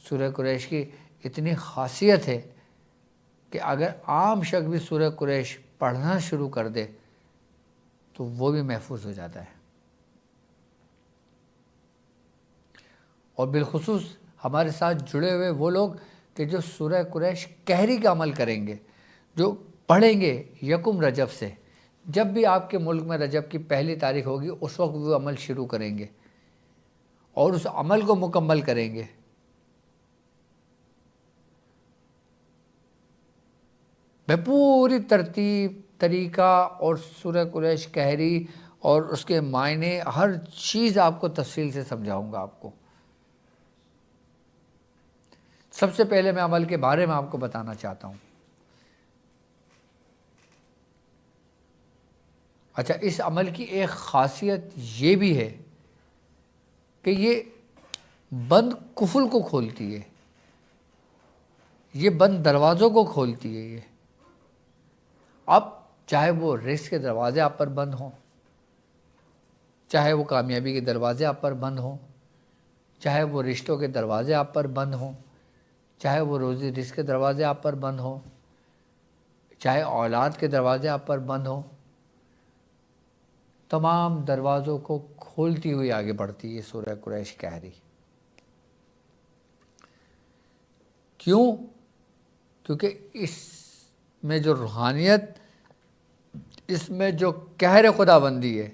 سورہ قریش کی اتنی خاصیت ہے کہ اگر عام شخص بھی سورہ قریش پڑھنا شروع کر دے تو وہ بھی محفوظ ہو جاتا ہے۔ اور بالخصوص ہمارے ساتھ جڑے ہوئے وہ لوگ کہ جو سورہ قریش کہری کا عمل کریں گے، جو پڑھیں گے یکم رجب سے، جب بھی آپ کے ملک میں رجب کی پہلی تاریخ ہوگی اس وقت وہ عمل شروع کریں گے اور اس عمل کو مکمل کریں گے، پوری ترتیب طریقہ اور سورہ قریش کہری اور اس کے معنی ہر چیز آپ کو تفصیل سے سمجھاؤں گا آپ کو۔ سب سے پہلے میں عمل کے بارے میں آپ کو بتانا چاہتا ہوں۔ اچھا، اس عمل کی ایک خاصیت یہ بھی ہے کہ یہ بند قفل کو کھولتی ہے، یہ بند دروازوں کو کھولتی ہے۔ یہ اب چاہے وہ رزق کے دروازے آپ پر بند ہوں، چاہے وہ کامیابی کے دروازے آپ پر بند ہوں، چاہے وہ رشتوں کے دروازے آپ پر بند ہوں، چاہے وہ روزی رزق کے دروازے آپ پر بند ہوں، چاہے اولاد کے دروازے آپ پر بند ہوں، تمام دروازوں کو کھولتی ہوئی آگے بڑھتی ہے سورہ قریش کہری۔ کیوں؟ کیونکہ اس میں جو روحانیت، اس میں جو قہر خدا بندی ہے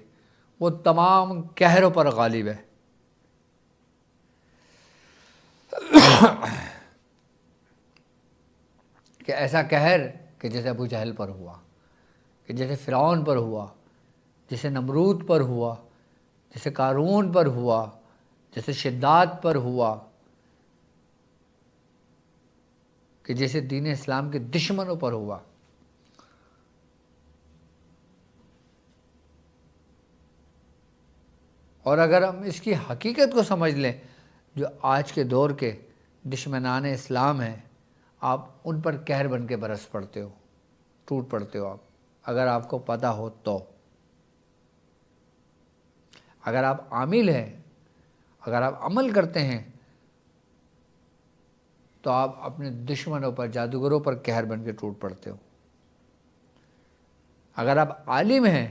وہ تمام قہروں پر غالب ہے۔ کہ ایسا قہر کہ جیسے ابو جہل پر ہوا، کہ جیسے فرعون پر ہوا، جیسے نمرود پر ہوا، جیسے قارون پر ہوا، جیسے شداد پر ہوا، کہ جیسے دین اسلام کے دشمنوں پر ہوا۔ اور اگر ہم اس کی حقیقت کو سمجھ لیں، جو آج کے دور کے دشمنان اسلام ہیں، آپ ان پر قہر بن کے برس پڑتے ہو، ٹوٹ پڑتے ہو آپ، اگر آپ کو پتہ ہو تو۔ اگر آپ عامل ہیں، اگر آپ عمل کرتے ہیں، تو آپ اپنے دشمنوں پر، جادوگروں پر قہر بن کے ٹوٹ پڑتے ہو۔ اگر آپ عالم ہیں،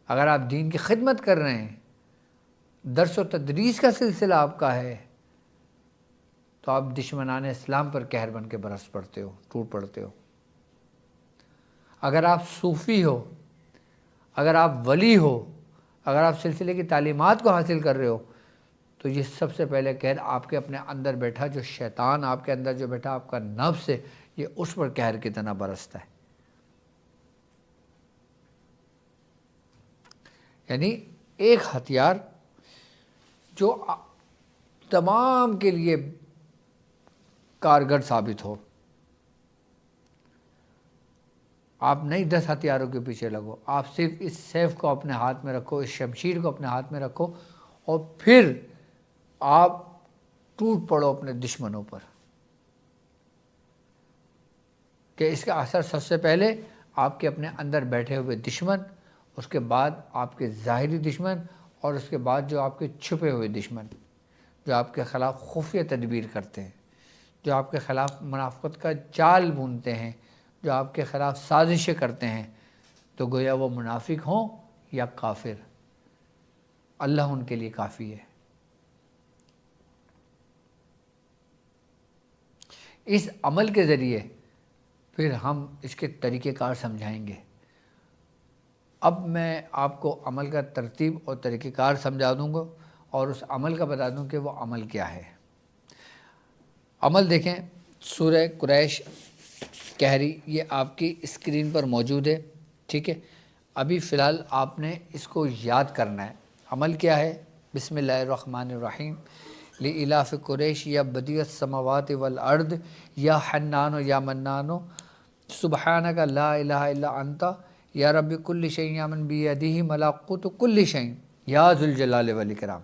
اگر آپ دین کی خدمت کر رہے ہیں، درس و تدریس کا سلسلہ آپ کا ہے، تو آپ دشمنان اسلام پر قہر بن کے برس پڑتے ہو، ٹوٹ پڑتے ہو۔ اگر آپ صوفی ہو، اگر آپ ولی ہو، اگر آپ سلسلے کی تعلیمات کو حاصل کر رہے ہو، تو یہ سب سے پہلے قہر آپ کے اپنے اندر بیٹھا جو شیطان آپ کے اندر جو بیٹھا آپ کا نفس ہے، یہ اس پر قہر کی طرح برستا ہے۔ یعنی ایک ہتھیار جو تمام کے لیے کارگر ثابت ہو۔ آپ نہیں 10 ہتھیاروں کے پیچھے لگو، آپ صرف اس سیف کو اپنے ہاتھ میں رکھو، اس شمشیر کو اپنے ہاتھ میں رکھو، اور پھر آپ ٹوٹ پڑو اپنے دشمنوں پر۔ کہ اس کا اثر سب سے پہلے آپ کے اپنے اندر بیٹھے ہوئے دشمن، اس کے بعد آپ کے ظاہری دشمن، اور اس کے بعد جو آپ کے چھپے ہوئے دشمن، جو آپ کے خلاف خفیہ تدبیر کرتے ہیں، جو آپ کے خلاف منافقت کا جال بونتے ہیں، جو آپ کے خلاف سازشیں کرتے ہیں، تو گویا وہ منافق ہوں یا کافر، اللہ ان کے لیے کافی ہے۔ اس عمل کے ذریعے پھر ہم اس کے طریقہ کار سمجھائیں گے۔ اب میں آپ کو عمل کا ترتیب اور طریقہ کار سمجھا دوں گا، اور اس عمل کا بتا دوں کہ وہ عمل کیا ہے۔ عمل دیکھیں، سورہ قریش کہری یہ آپ کی اسکرین پر موجود ہے، ٹھیک ہے۔ ابھی فی الحال آپ نے اس کو یاد کرنا ہے۔ عمل کیا ہے؟ بسم اللہ الرحمن الرحیم۔ لإلاف قریش یا بدیع السماوات والارض یا حنان یا منان سبحانک لا الہ الا انت یا رب کل شیء یا من بیدہ ملکوت کل شیء یا ذو الجلال والاکرام۔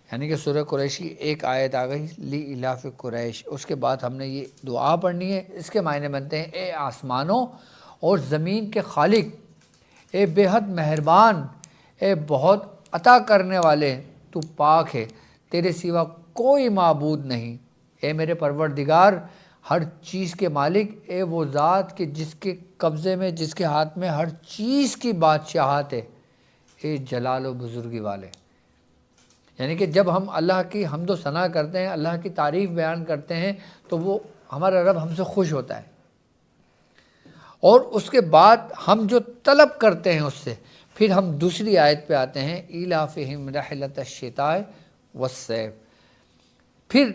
یعنی کہ سورہ قریش کی ایک آیت آ گئی، لإلاف قریش، اس کے بعد ہم نے یہ دعا پڑھنی ہے۔ اس کے معنی بنتے ہیں: اے آسمانوں اور زمین کے خالق، اے بے حد مہربان، اے بہت عطا کرنے والے، تو پاک ہے، تیرے سوا کوئی معبود نہیں۔ اے میرے پروردگار، ہر چیز کے مالک، اے وہ ذات کہ جس کے قبضے میں، جس کے ہاتھ میں ہر چیز کی بادشاہت ہے، اے جلال و بزرگی والے۔ یعنی کہ جب ہم اللہ کی حمد و ثنا کرتے ہیں، اللہ کی تعریف بیان کرتے ہیں، تو وہ ہمارا رب ہم سے خوش ہوتا ہے، اور اس کے بعد ہم جو طلب کرتے ہیں اس سے، پھر ہم دوسری آیت پہ آتے ہیں، ایلافہم رحلۃ الشتاء والصیف۔ پھر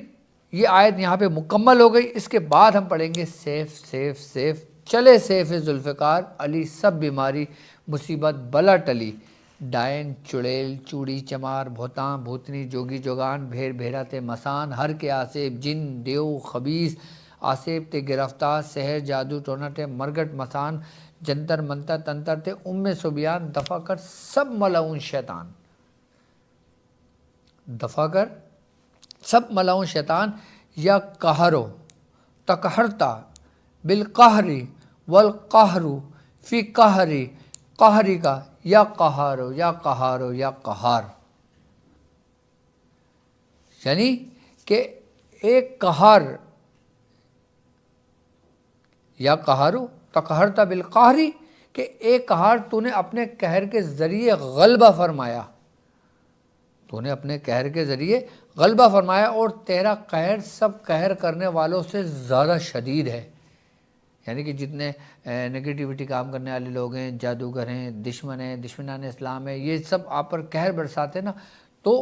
یہ آیت یہاں پہ مکمل ہو گئی۔ اس کے بعد ہم پڑھیں گے سیف سیف سیف، چلے سیف ذوالفقار علی، سب بیماری مصیبت بلا ٹلی، ڈائن چڑیل چوڑی چمار بھوتاں بھوتنی جوگی جوگان بھیر بھیرا تے مسان، ہر کے آسیب جن دیو خبیث آسیب تے گرفتار، سحر جادو ٹونا تے مرگٹ مسان، جنتر منتر تنتر تے سبیان، دفع کر سب ملعون شیطان، دفع کر سب ملعون شیطان، یا قہرو تقہرتا بالقہری والقہرو فی قہری، قہری کا یا قہارو یا قہارو یا قہار، یعنی کہ ایک قہر، یا قہرو تقہرتا بالقہری کہ اے قہار تو نے اپنے قہر کے ذریعے غلبہ فرمایا، تو نے اپنے قہر کے ذریعے غلبہ فرمایا، اور تیرا قہر سب قہر کرنے والوں سے زیادہ شدید ہے۔ یعنی کہ جتنے نگیٹیوٹی کام کرنے والے لوگ ہیں، جادوگر ہیں، دشمن ہیں، دشمنان اسلام ہیں، یہ سب آپ پر قہر برساتے نا، تو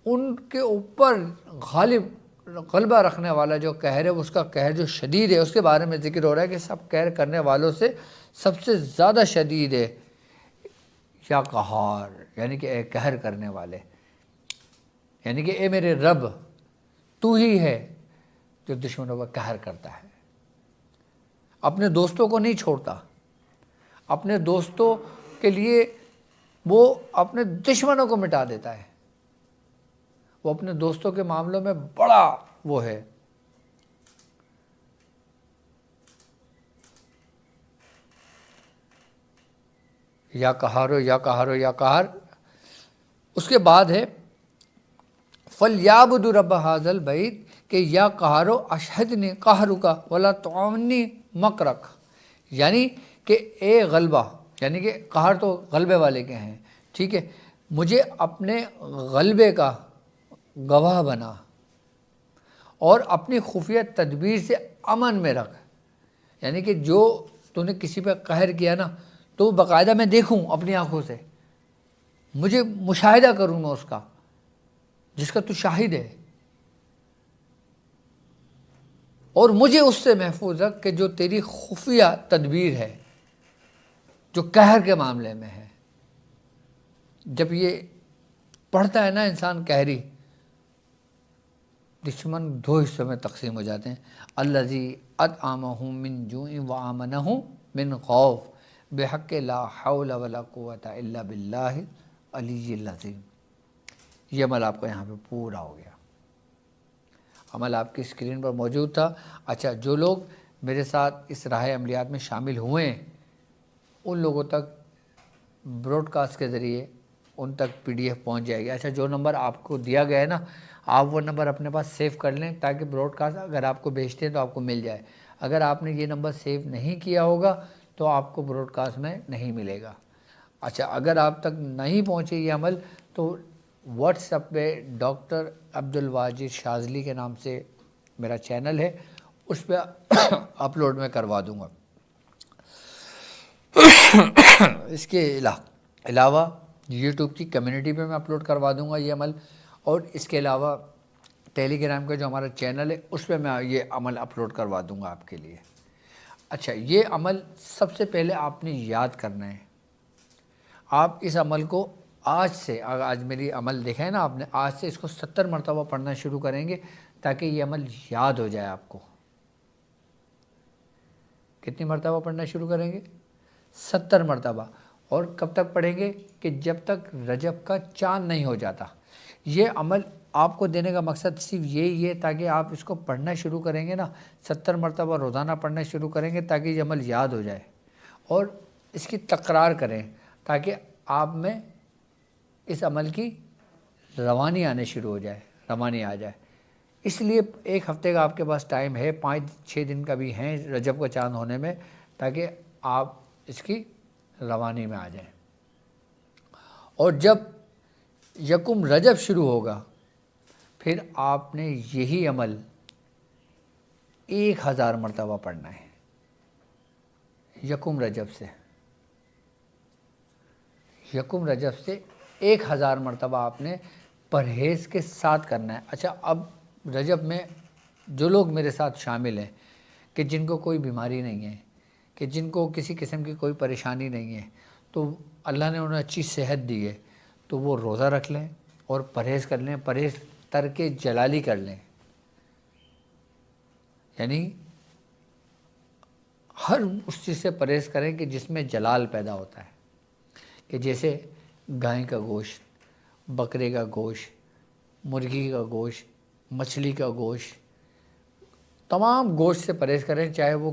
ان کے اوپر غلبہ رکھنے والا جو قہر ہے، اس کا قہر جو شدید ہے، اس کے بارے میں ذکر ہو رہا ہے کہ سب قہر کرنے والوں سے سب سے زیادہ شدید ہے۔ یا قہار یعنی کہ اے قہر کرنے والے، یعنی کہ اے میرے رب تو ہی ہے جو دشمنوں پر قہر کرتا ہے، اپنے دوستوں کو نہیں چھوڑتا، اپنے دوستوں کے لیے وہ اپنے دشمنوں کو مٹا دیتا ہے، وہ اپنے دوستوں کے معاملوں میں بڑا وہ ہے۔ یا قہارو یا قہارو یا قہار۔ اس کے بعد ہے فَلْيَعْبُدُوا رَبَّ هَذَا الْبَيْتِ، کہ یا قہارو اشہدنی قہرک ولا تعاونی مکرک، یعنی کہ اے غلبہ، یعنی کہ قہر تو غلبے والے کے ہیں، ٹھیک ہے، مجھے اپنے غلبے کا گواہ بنا اور اپنی خفیہ تدبیر سے امن میں رکھ، یعنی کہ جو تو نے کسی پہ قہر کیا نا، تو باقاعدہ میں دیکھوں اپنی آنکھوں سے، مجھے مشاہدہ کروں میں اس کا جس کا تو شاہد ہے، اور مجھے اس سے محفوظ رکھ کہ جو تیری خفیہ تدبیر ہے جو قہر کے معاملے میں ہے۔ جب یہ پڑھتا ہے نا انسان قہری، دشمن دو حصوں میں تقسیم ہو جاتے ہیں، الذی اطعمہم من جوع وآمنہم من خوف بحق لا حول ولا قوة الا باللہ العلی العظیم۔ یہ عمل آپ کا یہاں پہ پورا ہو گیا، عمل آپ کی اسکرین پر موجود تھا۔ اچھا، جو لوگ میرے ساتھ اس راہ عملیات میں شامل ہوئے ہیں ان لوگوں تک براڈ کاسٹ کے ذریعے ان تک پی ڈی ایف پہنچ جائے گی۔ اچھا، جو نمبر آپ کو دیا گیا ہے نا، آپ وہ نمبر اپنے پاس سیو کر لیں تاکہ براڈ کاسٹ اگر آپ کو بھیجتے ہیں تو آپ کو مل جائے۔ اگر آپ نے یہ نمبر سیو نہیں کیا ہوگا تو آپ کو براڈ کاسٹ میں نہیں ملے گا۔ اچھا، اگر آپ تک نہیں پہنچے یہ عمل تو واٹس ایپ پہ ڈاکٹر عبدالواجد شاذلی کے نام سے میرا چینل ہے، اس پہ اپلوڈ میں کروا دوں گا۔ اس کے علاوہ یوٹیوب کی کمیونٹی پہ میں اپلوڈ کروا دوں گا یہ عمل، اور اس کے علاوہ ٹیلی گرام کا جو ہمارا چینل ہے اس پہ میں یہ عمل اپلوڈ کروا دوں گا آپ کے لیے۔ اچھا، یہ عمل سب سے پہلے آپ نے یاد کرنا ہے۔ آپ اس عمل کو آج سے، آج میری عمل دیکھا ہے نا آپ نے، آج سے اس کو 70 مرتبہ پڑھنا شروع کریں گے تاکہ یہ عمل یاد ہو جائے آپ کو۔ کتنی مرتبہ پڑھنا شروع کریں گے؟ 70 مرتبہ۔ اور کب تک پڑھیں گے؟ کہ جب تک رجب کا چاند نہیں ہو جاتا۔ یہ عمل آپ کو دینے کا مقصد صرف یہی ہے تاکہ آپ اس کو پڑھنا شروع کریں گے نا، 70 مرتبہ روزانہ پڑھنا شروع کریں گے تاکہ یہ عمل یاد ہو جائے، اور اس کی تکرار کریں تاکہ آپ میں اس عمل کی روانی آنے شروع ہو جائے، روانی آ جائے۔ اس لیے ایک ہفتے کا آپ کے پاس ٹائم ہے، 5-6 دن کا بھی ہیں رجب کا چاند ہونے میں، تاکہ آپ اس کی روانی میں آ جائیں۔ اور جب یکم رجب شروع ہوگا پھر آپ نے یہی عمل 1000 مرتبہ پڑھنا ہے، یکم رجب سے 1000 مرتبہ آپ نے پرہیز کے ساتھ کرنا ہے۔ اچھا، اب رجب میں جو لوگ میرے ساتھ شامل ہیں کہ جن کو کوئی بیماری نہیں ہے، کہ جن کو کسی قسم کی کوئی پریشانی نہیں ہے، تو اللہ نے انہیں اچھی صحت دی ہے، تو وہ روزہ رکھ لیں اور پرہیز کر لیں، پرہیز ترک جلالی کر لیں، یعنی ہر اس چیز سے پرہیز کریں کہ جس میں جلال پیدا ہوتا ہے، کہ جیسے گائے کا گوشت، بکرے کا گوشت، مرغی کا گوشت، مچھلی کا گوشت، تمام گوشت سے پرہیز کریں، چاہے وہ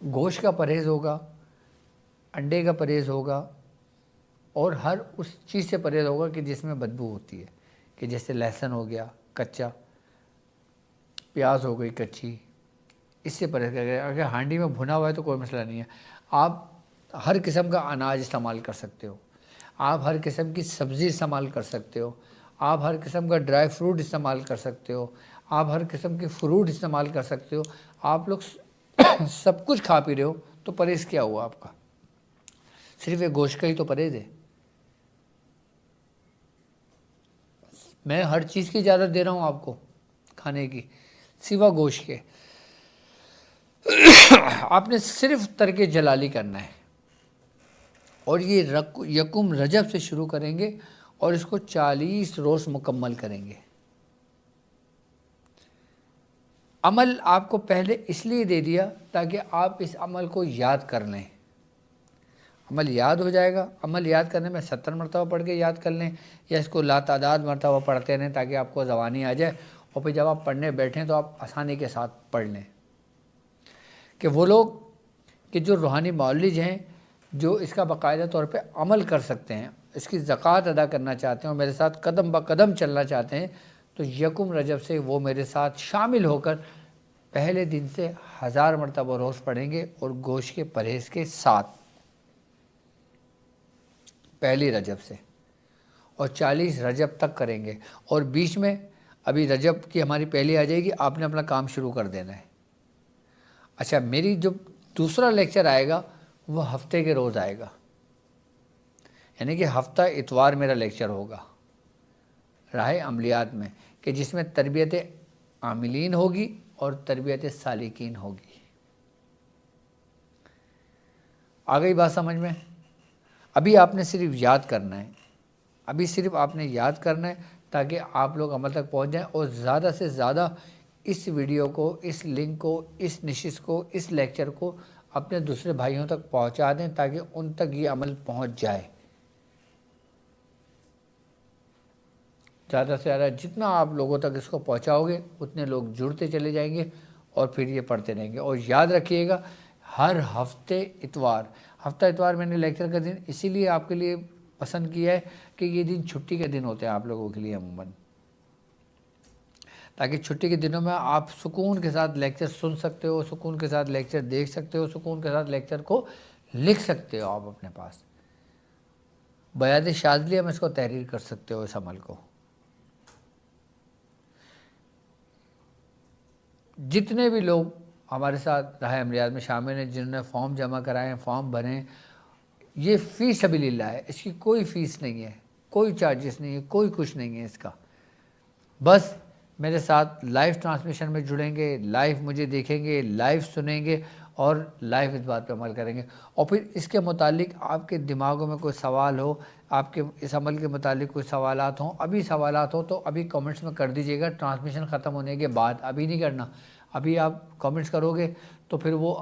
گوشت کا پرہیز ہوگا، انڈے کا پرہیز ہوگا، اور ہر اس چیز سے پرہیز ہوگا کہ جس میں بدبو ہوتی ہے، کہ جیسے لہسن ہو گیا کچا، پیاز ہو گئی کچی، اس سے پرہیز کریں۔ اگر ہانڈی میں بھنا ہوا ہے تو کوئی مسئلہ نہیں ہے، آپ ہر قسم کا اناج استعمال کر سکتے ہو، آپ ہر قسم کی سبزی استعمال کر سکتے ہو، آپ ہر قسم کا ڈرائی فروٹ استعمال کر سکتے ہو، آپ ہر قسم کے فروٹ استعمال کر سکتے ہو، آپ لوگ سب کچھ کھا پی رہے ہو، تو پرہیز کیا ہوا آپ کا؟ صرف ایک گوشت کا ہی تو پرہیز ہے۔ میں ہر چیز کی اجازت دے رہا ہوں آپ کو کھانے کی، سوا گوشت کے۔ آپ نے صرف ترک جلالی کرنا ہے، اور یہ یکم رجب سے شروع کریں گے اور اس کو 40 روز مکمل کریں گے۔ عمل آپ کو پہلے اس لیے دے دیا تاکہ آپ اس عمل کو یاد کر لیں، عمل یاد ہو جائے گا۔ عمل یاد کرنے میں 70 مرتبہ پڑھ کے یاد کر لیں، یا اس کو لاتعداد مرتبہ پڑھتے رہیں تاکہ آپ کو زبانی آ جائے، اور پھر جب آپ پڑھنے بیٹھیں تو آپ آسانی کے ساتھ پڑھ لیں۔ کہ وہ لوگ کہ جو روحانی معالج ہیں، جو اس کا باقاعدہ طور پہ عمل کر سکتے ہیں، اس کی زکوٰۃ ادا کرنا چاہتے ہیں اور میرے ساتھ قدم با قدم چلنا چاہتے ہیں، تو یکم رجب سے وہ میرے ساتھ شامل ہو کر پہلے دن سے 1000 مرتبہ روز پڑھیں گے، اور گوشت کے پرہیز کے ساتھ، پہلی رجب سے، اور 40 رجب تک کریں گے۔ اور بیچ میں ابھی رجب کی ہماری پہلی آ جائے گی، آپ نے اپنا کام شروع کر دینا ہے۔ اچھا، میری جو دوسرا لیکچر آئے گا وہ ہفتے کے روز آئے گا، یعنی کہ ہفتہ اتوار میرا لیکچر ہوگا راہ عملیات میں، کہ جس میں تربیت عاملین ہوگی اور تربیت سالکین ہوگی۔ آ گئی بات سمجھ میں؟ ابھی آپ نے صرف یاد کرنا ہے، ابھی صرف آپ نے یاد کرنا ہے تاکہ آپ لوگ عمل تک پہنچ جائیں، اور زیادہ سے زیادہ اس ویڈیو کو، اس لنک کو، اس نشست کو، اس لیکچر کو اپنے دوسرے بھائیوں تک پہنچا دیں تاکہ ان تک یہ عمل پہنچ جائے۔ زیادہ سے زیادہ جتنا آپ لوگوں تک اس کو پہنچاؤ گے، اتنے لوگ جڑتے چلے جائیں گے اور پھر یہ پڑھتے رہیں گے۔ اور یاد رکھیے گا، ہر ہفتے اتوار میں نے لیکچر کا دن اسی لیے آپ کے لیے پسند کیا ہے کہ یہ دن چھٹی کے دن ہوتے ہیں آپ لوگوں کے لیے عموماً، تاکہ چھٹی کے دنوں میں آپ سکون کے ساتھ لیکچر سن سکتے ہو، سکون کے ساتھ لیکچر دیکھ سکتے ہو، سکون کے ساتھ لیکچر کو لکھ سکتے ہو آپ اپنے پاس، بیان شاذلیہ میں اس کو تحریر کر سکتے ہو اس عمل کو۔ جتنے بھی لوگ ہمارے ساتھ راہ عملیات میں شامل ہیں، جنہوں نے فارم جمع کرائے ہیں، فارم بھریں، یہ فی سبیل اللہ ہے، اس کی کوئی فیس نہیں ہے، کوئی چارجز نہیں ہے، کوئی کچھ نہیں ہے اس کا۔ بس میرے ساتھ لائیو ٹرانسمیشن میں جڑیں گے، لائیو مجھے دیکھیں گے، لائیو سنیں گے، اور لائیو اس بات پہ عمل کریں گے۔ اور پھر اس کے متعلق آپ کے دماغوں میں کوئی سوال ہو، آپ کے اس عمل کے متعلق کوئی سوالات ہوں، ابھی سوالات ہوں تو ابھی کمنٹس میں کر دیجیے گا، ٹرانسمیشن ختم ہونے کے بعد، ابھی نہیں کرنا۔ ابھی آپ کمنٹس کرو گے تو پھر وہ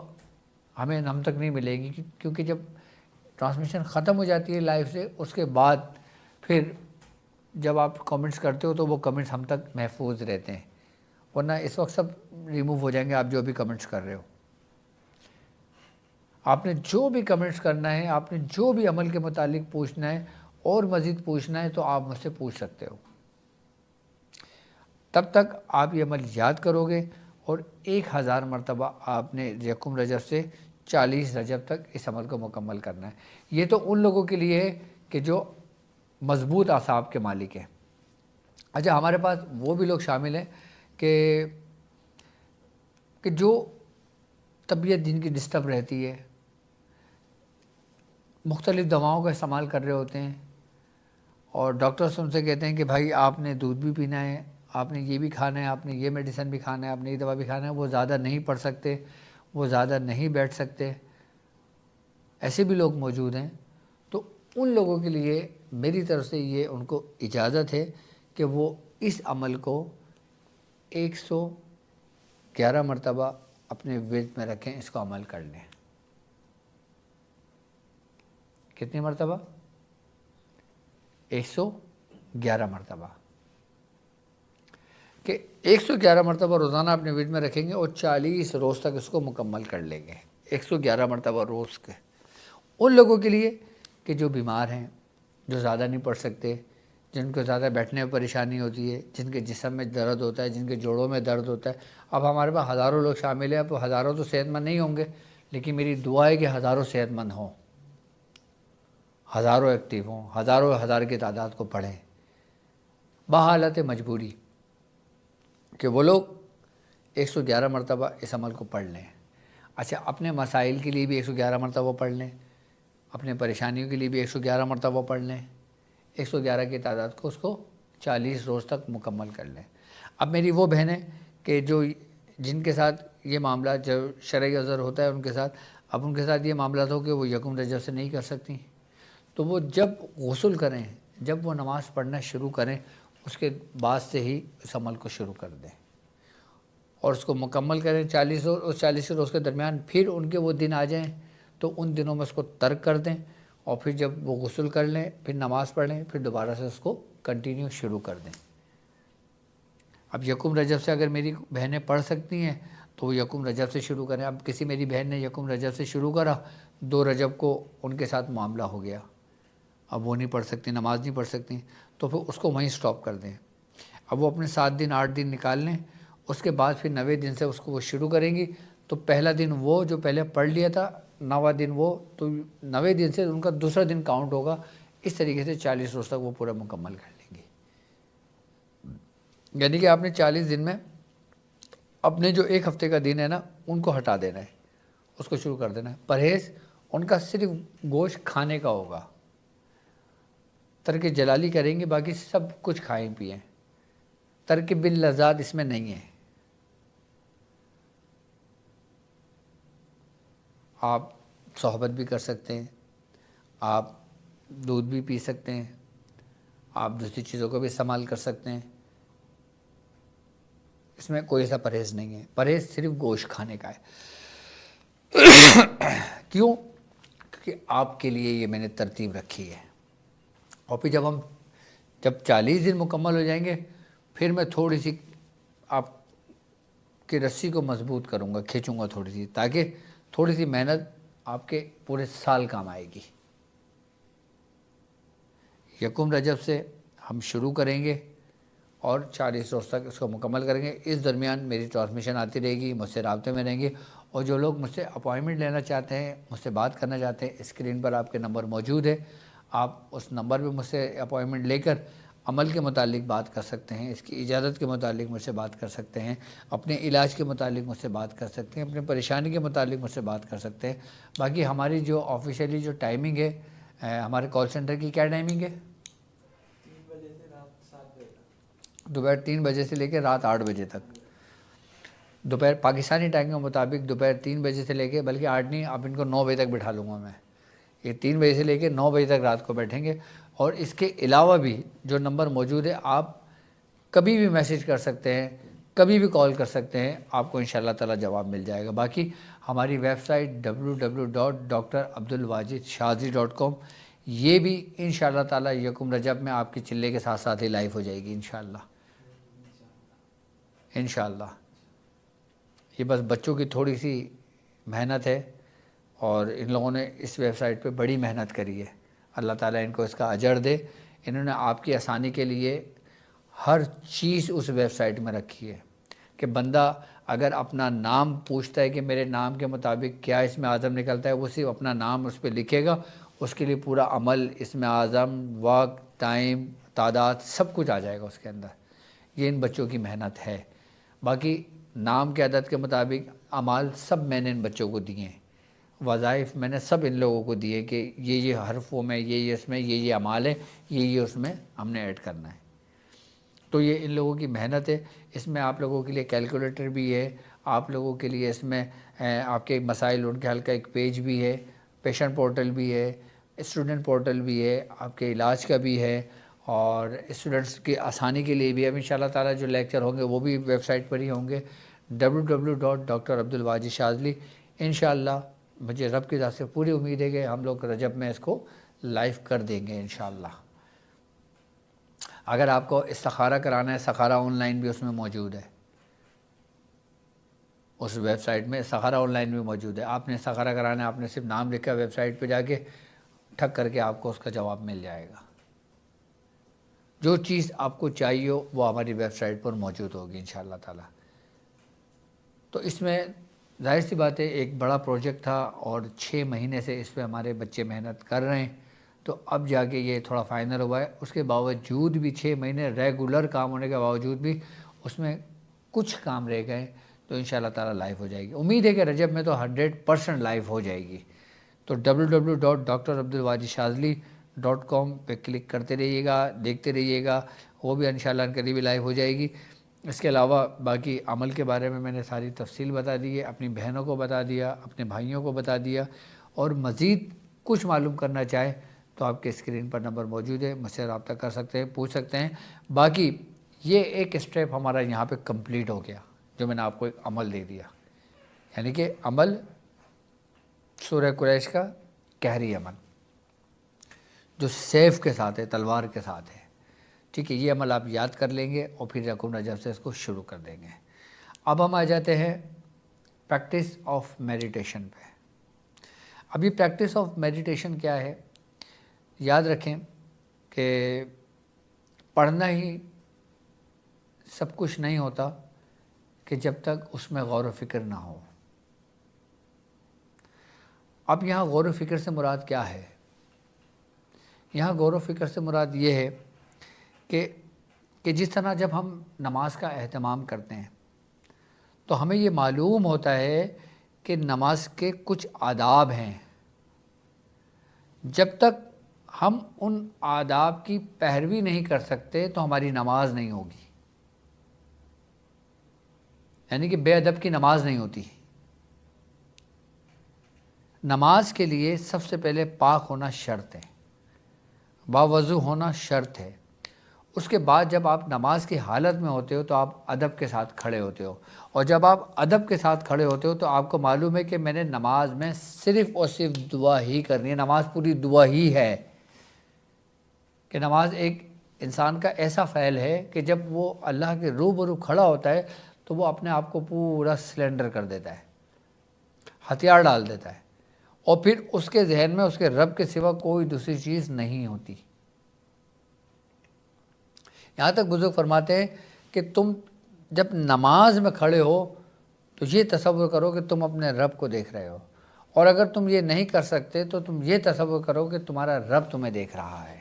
ہم تک نہیں ملے گی، کیونکہ جب ٹرانسمیشن ختم ہو جاتی ہے لائیو سے، اس کے بعد پھر جب آپ کمنٹس کرتے ہو تو وہ کمنٹس ہم تک محفوظ رہتے ہیں، ورنہ اس وقت سب ریموو ہو جائیں گے آپ جو بھی کمنٹس کر رہے ہو۔ آپ نے جو بھی کمنٹس کرنا ہے، آپ نے جو بھی عمل کے متعلق پوچھنا ہے اور مزید پوچھنا ہے تو آپ مجھ سے پوچھ سکتے ہو۔ تب تک آپ یہ عمل یاد کرو گے، اور 1000 مرتبہ آپ نے یکم رجب سے 40 رجب تک اس عمل کو مکمل کرنا ہے۔ یہ تو ان لوگوں کے لیے ہے کہ جو مضبوط اعصاب کے مالک ہیں۔ اچھا، ہمارے پاس وہ بھی لوگ شامل ہیں کہ جو طبیعت جن کی ڈسٹرب رہتی ہے، مختلف دواؤں کا استعمال کر رہے ہوتے ہیں، اور ڈاکٹرز ان سے کہتے ہیں کہ بھائی آپ نے دودھ بھی پینا ہے، آپ نے یہ بھی کھانا ہے، آپ نے یہ میڈیسن بھی کھانا ہے، آپ نے یہ دوا بھی کھانا ہے، وہ زیادہ نہیں پڑھ سکتے، وہ زیادہ نہیں بیٹھ سکتے، ایسے بھی لوگ موجود ہیں۔ تو ان لوگوں کے لیے میری طرف سے یہ ان کو اجازت ہے کہ وہ اس عمل کو 111 مرتبہ اپنے ورد میں رکھیں، اس کو عمل کر لیں۔ کتنی مرتبہ؟ 111 مرتبہ، کہ 111 مرتبہ روزانہ اپنے ورد میں رکھیں گے اور 40 روز تک اس کو مکمل کر لیں گے۔ 111 مرتبہ روز کے ان لوگوں کے لیے کہ جو بیمار ہیں، جو زیادہ نہیں پڑھ سکتے، جن کو زیادہ بیٹھنے میں پریشانی ہوتی ہے، جن کے جسم میں درد ہوتا ہے، جن کے جوڑوں میں درد ہوتا ہے. اب ہمارے پاس ہزاروں لوگ شامل ہیں. اب ہزاروں تو صحت مند نہیں ہوں گے، لیکن میری دعا ہے کہ ہزاروں صحت مند ہوں، ہزاروں ایکٹیو ہوں، ہزاروں ہزار کی تعداد کو پڑھیں بحالت مجبوری، کہ وہ لوگ 111 مرتبہ اس عمل کو پڑھ لیں. اچھا، اپنے مسائل کے لیے بھی 111 مرتبہ پڑھ لیں، اپنے پریشانیوں کے لیے بھی 111 مرتبہ پڑھ لیں. 111 کی تعداد کو اس کو 40 روز تک مکمل کر لیں. اب میری وہ بہنیں کہ جن کے ساتھ یہ معاملہ جو شرعی عذر ہوتا ہے ان کے ساتھ، اب ان کے ساتھ یہ معاملات ہو کہ وہ یکم رجب سے نہیں کر سکتی، تو وہ جب غسل کریں، جب وہ نماز پڑھنا شروع کریں، اس کے بعد سے ہی اس عمل کو شروع کر دیں اور اس کو مکمل کریں 40 روز. اس 40 روز کے درمیان پھر ان کے وہ دن آ جائیں تو ان دنوں میں اس کو ترک کر دیں، اور پھر جب وہ غسل کر لیں، پھر نماز پڑھ لیں، پھر دوبارہ سے اس کو کنٹینیو شروع کر دیں. اب یکم رجب سے اگر میری بہنیں پڑھ سکتی ہیں تو وہ یکم رجب سے شروع کریں. اب کسی میری بہن نے یکم رجب سے شروع کرا، 2 رجب کو ان کے ساتھ معاملہ ہو گیا، اب وہ نہیں پڑھ سکتی، نماز نہیں پڑھ سکتی، تو پھر اس کو وہیں سٹاپ کر دیں. اب وہ اپنے 7 دن 8 دن نکال لیں، اس کے بعد پھر 90 دن سے اس کو وہ شروع کریں گی. تو پہلا دن وہ جو پہلے پڑھ لیا تھا، 9واں دن وہ، تو 90 دن سے ان کا دوسرا دن کاؤنٹ ہوگا. اس طریقے سے 40 روز تک وہ پورا مکمل کر لیں گے. یعنی کہ آپ نے 40 دن میں اپنے جو 1 ہفتے کا دن ہے نا، ان کو ہٹا دینا ہے، اس کو شروع کر دینا ہے. پرہیز ان کا صرف گوشت کھانے کا ہوگا، ترک جلالی کریں گے، باقی سب کچھ کھائیں پئیں. ترک باللذات اس میں نہیں ہے. آپ صحبت بھی کر سکتے ہیں، آپ دودھ بھی پی سکتے ہیں، آپ دوسری چیزوں کو بھی استعمال کر سکتے ہیں. اس میں کوئی ایسا پرہیز نہیں ہے. پرہیز صرف گوشت کھانے کا ہے. کیوں؟ کیونکہ آپ کے لیے یہ میں نے ترتیب رکھی ہے. اور پھر جب 40 دن مکمل ہو جائیں گے، پھر میں تھوڑی سی آپ کی رسی کو مضبوط کروں گا، کھینچوں گا تھوڑی سی، تاکہ تھوڑی سی محنت آپ کے پورے سال کام آئے گی. یکم رجب سے ہم شروع کریں گے اور 40 روز تک اس کو مکمل کریں گے. اس درمیان میری ٹرانسمیشن آتی رہے گی، مجھ سے رابطے میں رہیں گے. اور جو لوگ مجھ سے اپوائنٹمنٹ لینا چاہتے ہیں، مجھ سے بات کرنا چاہتے ہیں، اسکرین پر آپ کے نمبر موجود ہے. آپ اس نمبر پہ مجھ سے اپوائنٹمنٹ لے کر عمل کے متعلق بات کر سکتے ہیں، اس کی اجازت کے متعلق مجھ سے بات کر سکتے ہیں، اپنے علاج کے متعلق مجھ سے بات کر سکتے ہیں، اپنے پریشانی کے متعلق مجھ سے بات کر سکتے ہیں. باقی ہماری جو آفیشیلی جو ٹائمنگ ہے، ہمارے کال سینٹر کی کیا ٹائمنگ ہے؟ 3 بجے سے رات 7 بجے تک. دوپہر 3 بجے سے لے کے رات 8 بجے تک. دوپہر پاکستانی ٹائم کے مطابق دوپہر 3 بجے سے لے کے، بلکہ 8 نہیں، اب ان کو 9 بجے تک بٹھا لوں گا میں. یہ 3 بجے سے لے کے 9 بجے تک رات کو بیٹھیں گے. اور اس کے علاوہ بھی جو نمبر موجود ہے، آپ کبھی بھی میسیج کر سکتے ہیں، کبھی بھی کال کر سکتے ہیں، آپ کو انشاءاللہ تعالی جواب مل جائے گا. باقی ہماری ویب سائٹ www.drabdulwajidshazli.com، یہ بھی انشاءاللہ تعالی یکم رجب میں آپ کی چلے کے ساتھ ساتھ ہی لائیو ہو جائے گی انشاءاللہ. انشاءاللہ یہ بس بچوں کی تھوڑی سی محنت ہے، اور ان لوگوں نے اس ویب سائٹ پہ بڑی محنت کری ہے. اللہ تعالیٰ ان کو اس کا اجر دے. انہوں نے آپ کی آسانی کے لیے ہر چیز اس ویب سائٹ میں رکھی ہے کہ بندہ اگر اپنا نام پوچھتا ہے کہ میرے نام کے مطابق کیا اسم اعظم نکلتا ہے، وہ صرف اپنا نام اس پہ لکھے گا، اس کے لیے پورا عمل، اسم اعظم، وقت، ٹائم، تعداد، سب کچھ آ جائے گا اس کے اندر. یہ ان بچوں کی محنت ہے. باقی نام کے عدد کے مطابق اعمال سب میں نے ان بچوں کو دیے ہیں، وظائف میں نے سب ان لوگوں کو دیے کہ یہ حرفوں میں، یہ اس میں، یہ اعمال ہے، یہ اس میں ہم نے ایڈ کرنا ہے. تو یہ ان لوگوں کی محنت ہے. اس میں آپ لوگوں کے لیے کیلکولیٹر بھی ہے، آپ لوگوں کے لیے اس میں آپ کے مسائل ان کے حل کا ایک پیج بھی ہے، پیشنٹ پورٹل بھی ہے، اسٹوڈنٹ پورٹل بھی ہے، آپ کے علاج کا بھی ہے، اور اسٹوڈنٹس کی آسانی کے لیے بھی. اب انشاءاللہ تعالیٰ جو لیکچر ہوں گے وہ بھی ویب سائٹ پر ہی ہوں گے، www.drabdulwajidshazli. انشاءاللہ مجھے رب کی ذات سے پوری امید ہے کہ ہم لوگ رجب میں اس کو لائیو کر دیں گے انشاءاللہ. اگر آپ کو استخارہ کرانا ہے، استخارہ آن لائن بھی اس میں موجود ہے، اس ویب سائٹ میں استخارہ آن لائن بھی موجود ہے. آپ نے استخارہ کرانا ہے، آپ نے صرف نام لکھا ویب سائٹ پہ جا کے ٹھک کر کے آپ کو اس کا جواب مل جائے گا. جو چیز آپ کو چاہیے ہو وہ ہماری ویب سائٹ پر موجود ہوگی انشاءاللہ تعالی۔ تو اس میں ظاہر سی بات ہے ایک بڑا پروجیکٹ تھا اور 6 مہینے سے اس پہ ہمارے بچے محنت کر رہے ہیں، تو اب جا کے یہ تھوڑا فائنل ہوا ہے۔ اس کے باوجود بھی 6 مہینے ریگولر کام ہونے کے باوجود بھی اس میں کچھ کام رہ گئے، تو انشاءاللہ تعالی لائیو ہو جائے گی۔ امید ہے کہ رجب میں تو 100% لائیو ہو جائے گی۔ تو www.drabdulwajidshazli.com پہ کلک کرتے رہیے گا، دیکھتے رہیے گا، وہ بھی انشاءاللہ قریب لائیو ہو جائے گی۔ اس کے علاوہ باقی عمل کے بارے میں نے ساری تفصیل بتا دی ہے، اپنی بہنوں کو بتا دیا، اپنے بھائیوں کو بتا دیا، اور مزید کچھ معلوم کرنا چاہے تو آپ کے اسکرین پر نمبر موجود ہے، مجھ سے رابطہ کر سکتے ہیں، پوچھ سکتے ہیں۔ باقی یہ ایک اسٹیپ ہمارا یہاں پہ کمپلیٹ ہو گیا، جو میں نے آپ کو ایک عمل دے دیا، یعنی کہ عمل سورہ قریش کا قہری عمل جو سیف کے ساتھ ہے، تلوار کے ساتھ ہے، ٹھیک ہے۔ یہ عمل آپ یاد کر لیں گے اور پھر رقم رجب سے اس کو شروع کر دیں گے۔ اب ہم آ جاتے ہیں پریکٹس آف میڈیٹیشن پہ۔ اب یہ پریکٹس آف میڈیٹیشن کیا ہے؟ یاد رکھیں کہ پڑھنا ہی سب کچھ نہیں ہوتا کہ جب تک اس میں غور و فکر نہ ہو۔ اب یہاں غور و فکر سے مراد کیا ہے؟ یہاں غور و فکر سے مراد یہ ہے کہ جس طرح جب ہم نماز کا اہتمام کرتے ہیں تو ہمیں یہ معلوم ہوتا ہے کہ نماز کے کچھ آداب ہیں، جب تک ہم ان آداب کی پیروی نہیں کر سکتے تو ہماری نماز نہیں ہوگی، یعنی کہ بے ادب کی نماز نہیں ہوتی۔ نماز کے لیے سب سے پہلے پاک ہونا شرط ہے، باوضو ہونا شرط ہے۔ اس کے بعد جب آپ نماز کی حالت میں ہوتے ہو تو آپ ادب کے ساتھ کھڑے ہوتے ہو، اور جب آپ ادب کے ساتھ کھڑے ہوتے ہو تو آپ کو معلوم ہے کہ میں نے نماز میں صرف اور صرف دعا ہی کرنی ہے۔ نماز پوری دعا ہی ہے، کہ نماز ایک انسان کا ایسا فعل ہے کہ جب وہ اللہ کے روبرو کھڑا ہوتا ہے تو وہ اپنے آپ کو پورا سلنڈر کر دیتا ہے، ہتھیار ڈال دیتا ہے، اور پھر اس کے ذہن میں اس کے رب کے سوا کوئی دوسری چیز نہیں ہوتی۔ یہاں تک بزرگ فرماتے ہیں کہ تم جب نماز میں کھڑے ہو تو یہ تصور کرو کہ تم اپنے رب کو دیکھ رہے ہو، اور اگر تم یہ نہیں کر سکتے تو تم یہ تصور کرو کہ تمہارا رب تمہیں دیکھ رہا ہے،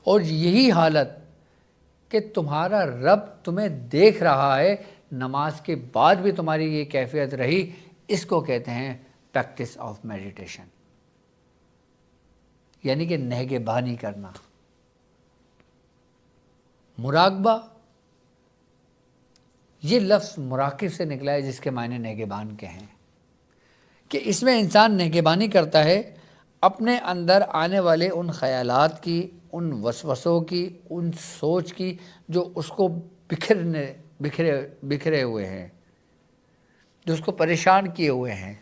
اور یہی حالت کہ تمہارا رب تمہیں دیکھ رہا ہے نماز کے بعد بھی تمہاری یہ کیفیت رہی، اس کو کہتے ہیں پریکٹس آف میڈیٹیشن، یعنی کہ نگہبانی کرنا۔ مراقبہ یہ لفظ مراقب سے نکلا ہے، جس کے معنی نگہبان کے ہیں، کہ اس میں انسان نگہبانی کرتا ہے اپنے اندر آنے والے ان خیالات کی، ان وسوسوں کی، ان سوچ کی جو اس کو بکھرے ہوئے ہیں، جو اس کو پریشان کیے ہوئے ہیں،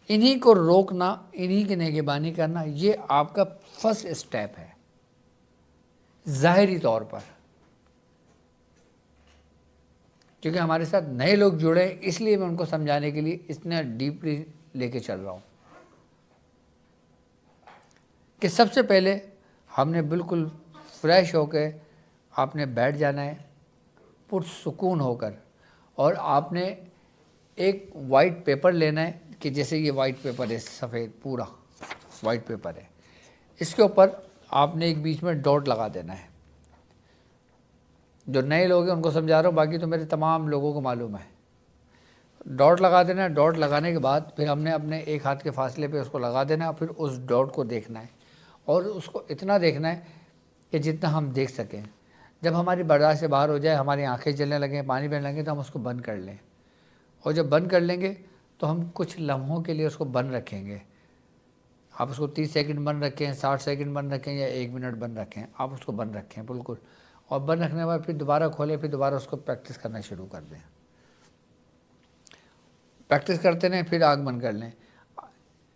انہی کو روکنا، انہی کی نگہبانی کرنا، یہ آپ کا فرسٹ اسٹیپ ہے ظاہری طور پر۔ کیونکہ ہمارے ساتھ نئے لوگ جڑے ہیں، اس لیے میں ان کو سمجھانے کے لیے اتنا ڈیپلی لے کے چل رہا ہوں کہ سب سے پہلے ہم نے بالکل فریش ہو کے آپ نے بیٹھ جانا ہے، پرسکون ہو کر، اور آپ نے ایک وائٹ پیپر لینا ہے، کہ جیسے یہ وائٹ پیپر ہے، سفید پورا وائٹ پیپر ہے، اس کے اوپر آپ نے ایک بیچ میں ڈاٹ لگا دینا ہے۔ جو نئے لوگ ہیں ان کو سمجھا رہا ہوں، باقی تو میرے تمام لوگوں کو معلوم ہے۔ ڈاٹ لگا دینا ہے، ڈاٹ لگانے کے بعد پھر ہم نے اپنے ایک ہاتھ کے فاصلے پہ اس کو لگا دینا ہے، اور پھر اس ڈاٹ کو دیکھنا ہے، اور اس کو اتنا دیکھنا ہے کہ جتنا ہم دیکھ سکیں۔ جب ہماری برداشت سے باہر ہو جائے، ہماری آنکھیں جلنے لگیں، پانی بہنے لگیں، تو ہم اس کو بند کر لیں، اور جب بند کر لیں گے تو ہم کچھ لمحوں کے لیے اس کو بند رکھیں گے۔ آپ اس کو 30 سیکنڈ بند رکھیں، 60 سیکنڈ بند رکھیں، یا 1 منٹ بند رکھیں، آپ اس کو بند رکھیں بالکل، اور بند رکھنے کے بعد پھر دوبارہ کھولیں، پھر دوبارہ اس کو پریکٹس کرنا شروع کر دیں۔ پریکٹس کرتے رہیں، پھر آنکھ بند کر لیں۔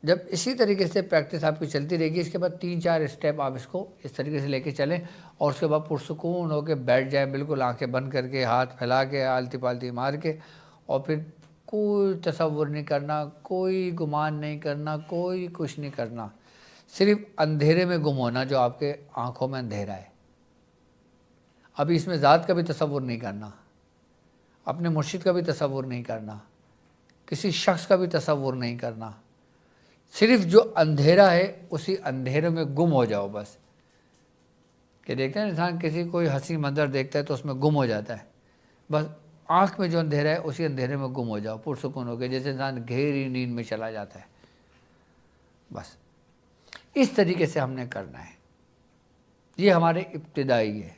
جب اسی طریقے سے پریکٹس آپ کی چلتی رہے گی، اس کے بعد 3-4 اسٹیپ آپ اس کو اس طریقے سے لے کے چلیں، اور اس کے بعد پرسکون ہو کے بیٹھ جائیں، بالکل آنکھیں بند کر کے، ہاتھ پھیلا کے، آلتی پالتی مار کے، اور پھر کوئی تصور نہیں کرنا، کوئی گمان نہیں کرنا، کوئی کچھ نہیں کرنا، صرف اندھیرے میں گم ہونا جو آپ کے آنکھوں میں اندھیرا ہے. ابھی اس میں ذات کا بھی تصور نہیں کرنا, اپنے مرشد کا بھی تصور نہیں کرنا, کسی شخص کا بھی تصور نہیں کرنا, صرف جو اندھیرا ہے اسی اندھیرے میں گم ہو جاؤ بس. کہ دیکھتے ہیں انسان کسی کوئی حسین منظر دیکھتا ہے تو اس میں گم ہو جاتا ہے, بس آنکھ میں جو اندھیرا ہے اسی اندھیرے میں گم ہو جاؤ پرسکون ہو کے, جیسے انسان گہری نیند میں چلا جاتا ہے. بس اس طریقے سے ہم نے کرنا ہے. یہ ہمارے ابتدائی ہے.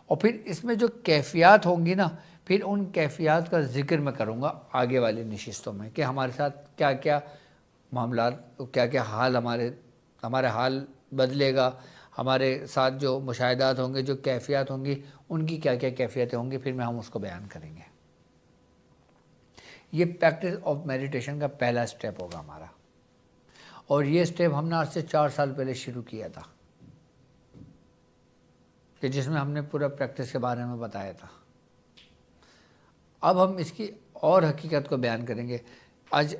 اور پھر اس میں جو کیفیات ہوں گی نا, پھر ان کیفیات کا ذکر میں کروں گا آگے والی نشستوں میں, کہ ہمارے ساتھ کیا کیا معاملات, کیا کیا حال ہمارا حال بدلے گا, ہمارے ساتھ جو مشاہدات ہوں گے, جو کیفیات ہوں گی, ان کی کیا کیا کیفیتیں ہوں گی, پھر ہم اس کو بیان کریں گے. یہ پریکٹس آف میڈیٹیشن کا پہلا سٹیپ ہوگا ہمارا, اور یہ سٹیپ ہم نے آج سے 4 سال پہلے شروع کیا تھا, کہ جس میں ہم نے پورا پریکٹس کے بارے میں بتایا تھا. اب ہم اس کی اور حقیقت کو بیان کریں گے. آج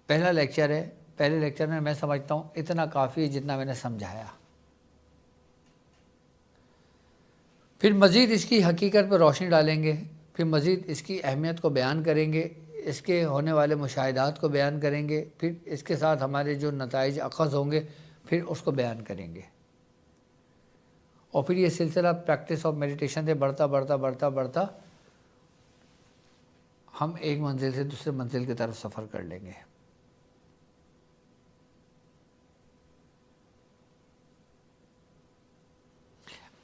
پہلا لیکچر ہے, پہلے لیکچر میں میں سمجھتا ہوں اتنا کافی ہے جتنا میں نے سمجھایا. پھر مزید اس کی حقیقت پر روشنی ڈالیں گے, پھر مزید اس کی اہمیت کو بیان کریں گے, اس کے ہونے والے مشاہدات کو بیان کریں گے, پھر اس کے ساتھ ہمارے جو نتائج اخذ ہوں گے پھر اس کو بیان کریں گے. اور پھر یہ سلسلہ پریکٹس آف میڈیٹیشن سے بڑھتا بڑھتا بڑھتا بڑھتا ہم ایک منزل سے دوسرے منزل کی طرف سفر کر لیں گے.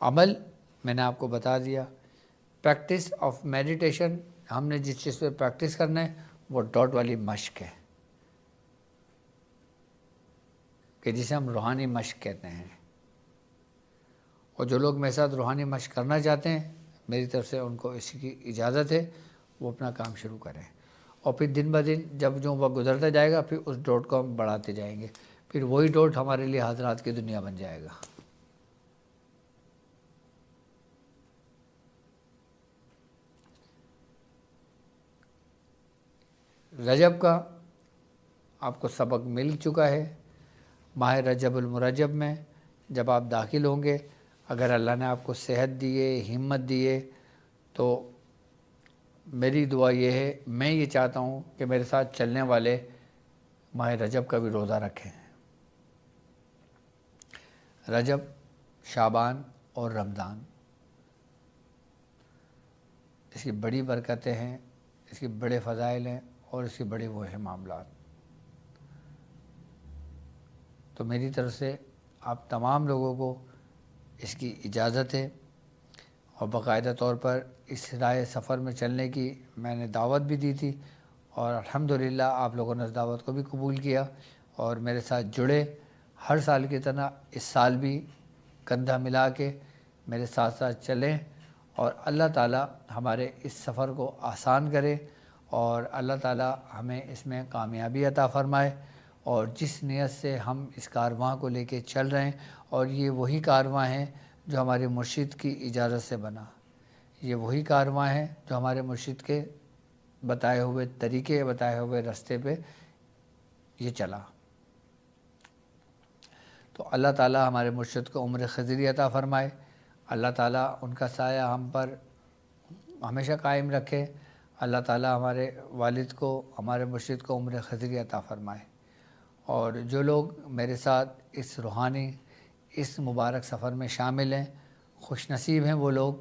عمل میں نے آپ کو بتا دیا. پریکٹس آف میڈیٹیشن, ہم نے جس چیز پہ پریکٹس کرنا ہے وہ ڈاٹ والی مشق ہے, کہ جسے ہم روحانی مشق کہتے ہیں. اور جو لوگ میرے ساتھ روحانی مشق کرنا چاہتے ہیں, میری طرف سے ان کو اس کی اجازت ہے, وہ اپنا کام شروع کریں. اور پھر دن بہ دن جب جو وقت گزرتا جائے گا, پھر اس ڈوٹ کو ہم بڑھاتے جائیں گے, پھر وہی ڈوٹ ہمارے لیے حضرات کی دنیا بن جائے گا. رجب کا آپ کو سبق مل چکا ہے. ماہ رجب المرجب میں جب آپ داخل ہوں گے, اگر اللہ نے آپ کو صحت دیے, ہمت دیے, تو میری دعا یہ ہے, میں یہ چاہتا ہوں کہ میرے ساتھ چلنے والے ماہ رجب کا بھی روزہ رکھیں. رجب, شعبان اور رمضان, اس کی بڑی برکتیں ہیں, اس کی بڑے فضائل ہیں, اور اس کے بڑے وہ ہیں معاملات. تو میری طرف سے آپ تمام لوگوں کو اس کی اجازت ہے, اور باقاعدہ طور پر اس رائے سفر میں چلنے کی میں نے دعوت بھی دی تھی, اور الحمدللہ آپ لوگوں نے اس دعوت کو بھی قبول کیا اور میرے ساتھ جڑے. ہر سال کی طرح اس سال بھی کندھا ملا کے میرے ساتھ ساتھ چلیں, اور اللہ تعالی ہمارے اس سفر کو آسان کرے, اور اللہ تعالی ہمیں اس میں کامیابی عطا فرمائے. اور جس نیت سے ہم اس کارواں کو لے کے چل رہے ہیں, اور یہ وہی کارواں ہیں جو ہمارے مرشد کی اجازت سے بنا, یہ وہی کارواں ہیں جو ہمارے مرشد کے بتائے ہوئے طریقے, بتائے ہوئے راستے پہ یہ چلا. تو اللہ تعالی ہمارے مرشد کو عمر خضری عطا فرمائے, اللہ تعالی ان کا سایہ ہم پر ہمیشہ قائم رکھے, اللہ تعالی ہمارے والد کو, ہمارے مرشد کو عمر خضری عطا فرمائے. اور جو لوگ میرے ساتھ اس روحانی اس مبارک سفر میں شامل ہیں, خوش نصیب ہیں وہ لوگ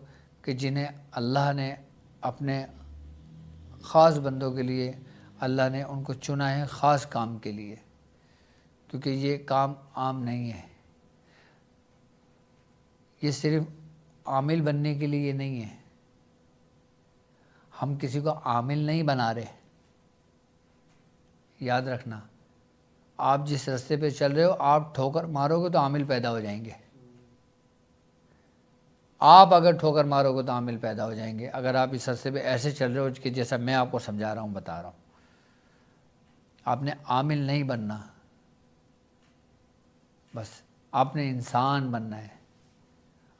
کہ جنہیں اللہ نے اپنے خاص بندوں کے لیے, اللہ نے ان کو چنا ہے خاص کام کے لیے, کیونکہ یہ کام عام نہیں ہے. یہ صرف عامل بننے کے لیے نہیں ہے, ہم کسی کو عامل نہیں بنا رہے. یاد رکھنا, آپ جس راستے پہ چل رہے ہو, آپ ٹھوکر مارو گے تو عامل پیدا ہو جائیں گے. آپ اگر ٹھوکر مارو گے تو عامل پیدا ہو جائیں گے. اگر آپ اس راستے پہ ایسے چل رہے ہو کہ جیسا میں آپ کو سمجھا رہا ہوں, بتا رہا ہوں, آپ نے عامل نہیں بننا, بس آپ نے انسان بننا ہے,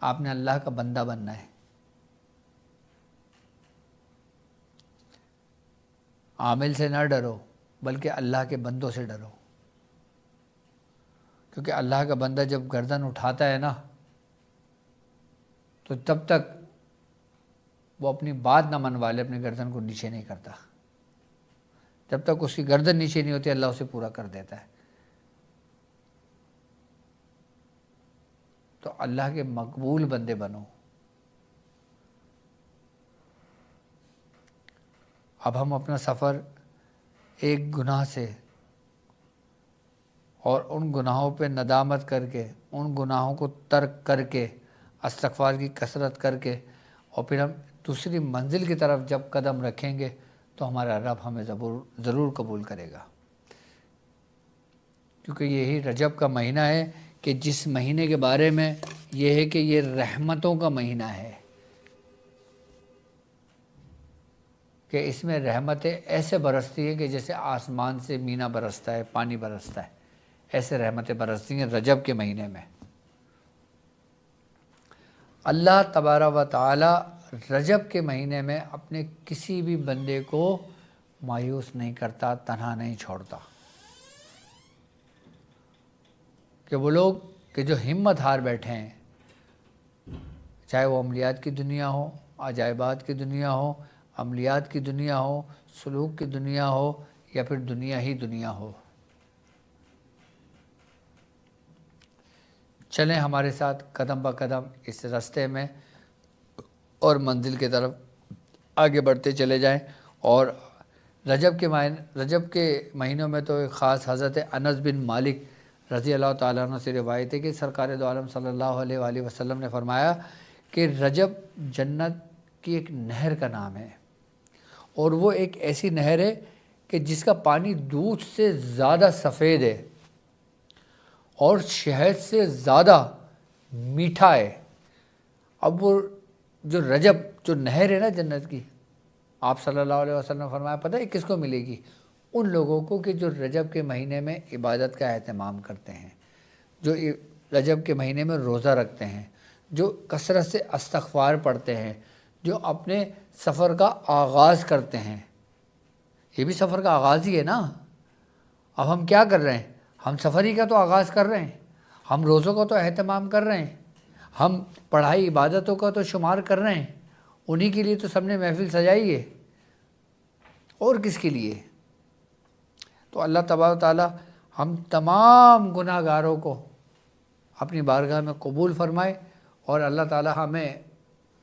آپ نے اللہ کا بندہ بننا ہے. عامل سے نہ ڈرو بلکہ اللہ کے بندوں سے ڈرو. کیونکہ اللہ کا بندہ جب گردن اٹھاتا ہے نا تو تب تک وہ اپنی بات نہ منوا لے اپنی گردن کو نیچے نہیں کرتا، جب تک اس کی گردن نیچے نہیں ہوتی اللہ اسے پورا کر دیتا ہے۔ تو اللہ کے مقبول بندے بنو۔ اب ہم اپنا سفر ایک گناہ سے اور ان گناہوں پہ ندامت کر کے، ان گناہوں کو ترک کر کے، استغفار کی کثرت کر کے، اور پھر ہم دوسری منزل کی طرف جب قدم رکھیں گے تو ہمارا رب ہمیں ضرور قبول کرے گا، کیونکہ یہی رجب کا مہینہ ہے کہ جس مہینے کے بارے میں یہ ہے کہ یہ رحمتوں کا مہینہ ہے، کہ اس میں رحمتیں ایسے برستی ہیں کہ جیسے آسمان سے مینا برستا ہے، پانی برستا ہے، ایسے رحمتیں برستی ہیں رجب کے مہینے میں۔ اللہ تبارک و تعالی رجب کے مہینے میں اپنے کسی بھی بندے کو مایوس نہیں کرتا، تنہا نہیں چھوڑتا، کہ وہ لوگ کہ جو ہمت ہار بیٹھے ہیں، چاہے وہ عملیات کی دنیا ہو، عجائبات کی دنیا ہو، عملیات کی دنیا ہو، سلوک کی دنیا ہو، یا پھر دنیا ہی دنیا ہو، چلیں ہمارے ساتھ قدم بہ قدم اس راستے میں اور منزل کی طرف آگے بڑھتے چلے جائیں۔ اور رجب کے مہینوں میں تو ایک خاص حضرت انس بن مالک رضی اللہ تعالیٰ عنہ سے روایت ہے کہ سرکار دو عالم صلی اللہ علیہ وآلہ وسلم نے فرمایا کہ رجب جنت کی ایک نہر کا نام ہے، اور وہ ایک ایسی نہر ہے کہ جس کا پانی دودھ سے زیادہ سفید ہے اور شہد سے زیادہ میٹھا ہے۔ اب وہ جو رجب جو نہر ہے نا جنت کی، آپ صلی اللہ علیہ وسلم نے فرمایا پتہ ہے کس کو ملے گی؟ ان لوگوں کو کہ جو رجب کے مہینے میں عبادت کا اہتمام کرتے ہیں، جو رجب کے مہینے میں روزہ رکھتے ہیں، جو کثرت سے استغفار پڑھتے ہیں، جو اپنے سفر کا آغاز کرتے ہیں۔ یہ بھی سفر کا آغاز ہی ہے نا۔ اب ہم کیا کر رہے ہیں؟ ہم سفر ہی کا تو آغاز کر رہے ہیں، ہم روزوں کا تو اہتمام کر رہے ہیں، ہم پڑھائی عبادتوں کا تو شمار کر رہے ہیں، انہی کے لیے تو سب نے محفل سجائی ہے، اور کس کے لیے؟ تو اللہ تبارک و تعالی ہم تمام گناہ گاروں کو اپنی بارگاہ میں قبول فرمائے، اور اللہ تعالی ہمیں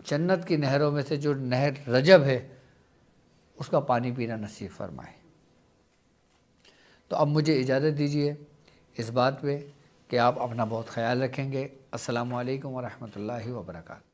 جنت کی نہروں میں سے جو نہر رجب ہے اس کا پانی پینا نصیب فرمائے۔ تو اب مجھے اجازت دیجیے اس بات پہ کہ آپ اپنا بہت خیال رکھیں گے۔ السلام علیکم ورحمۃ اللہ وبرکاتہ۔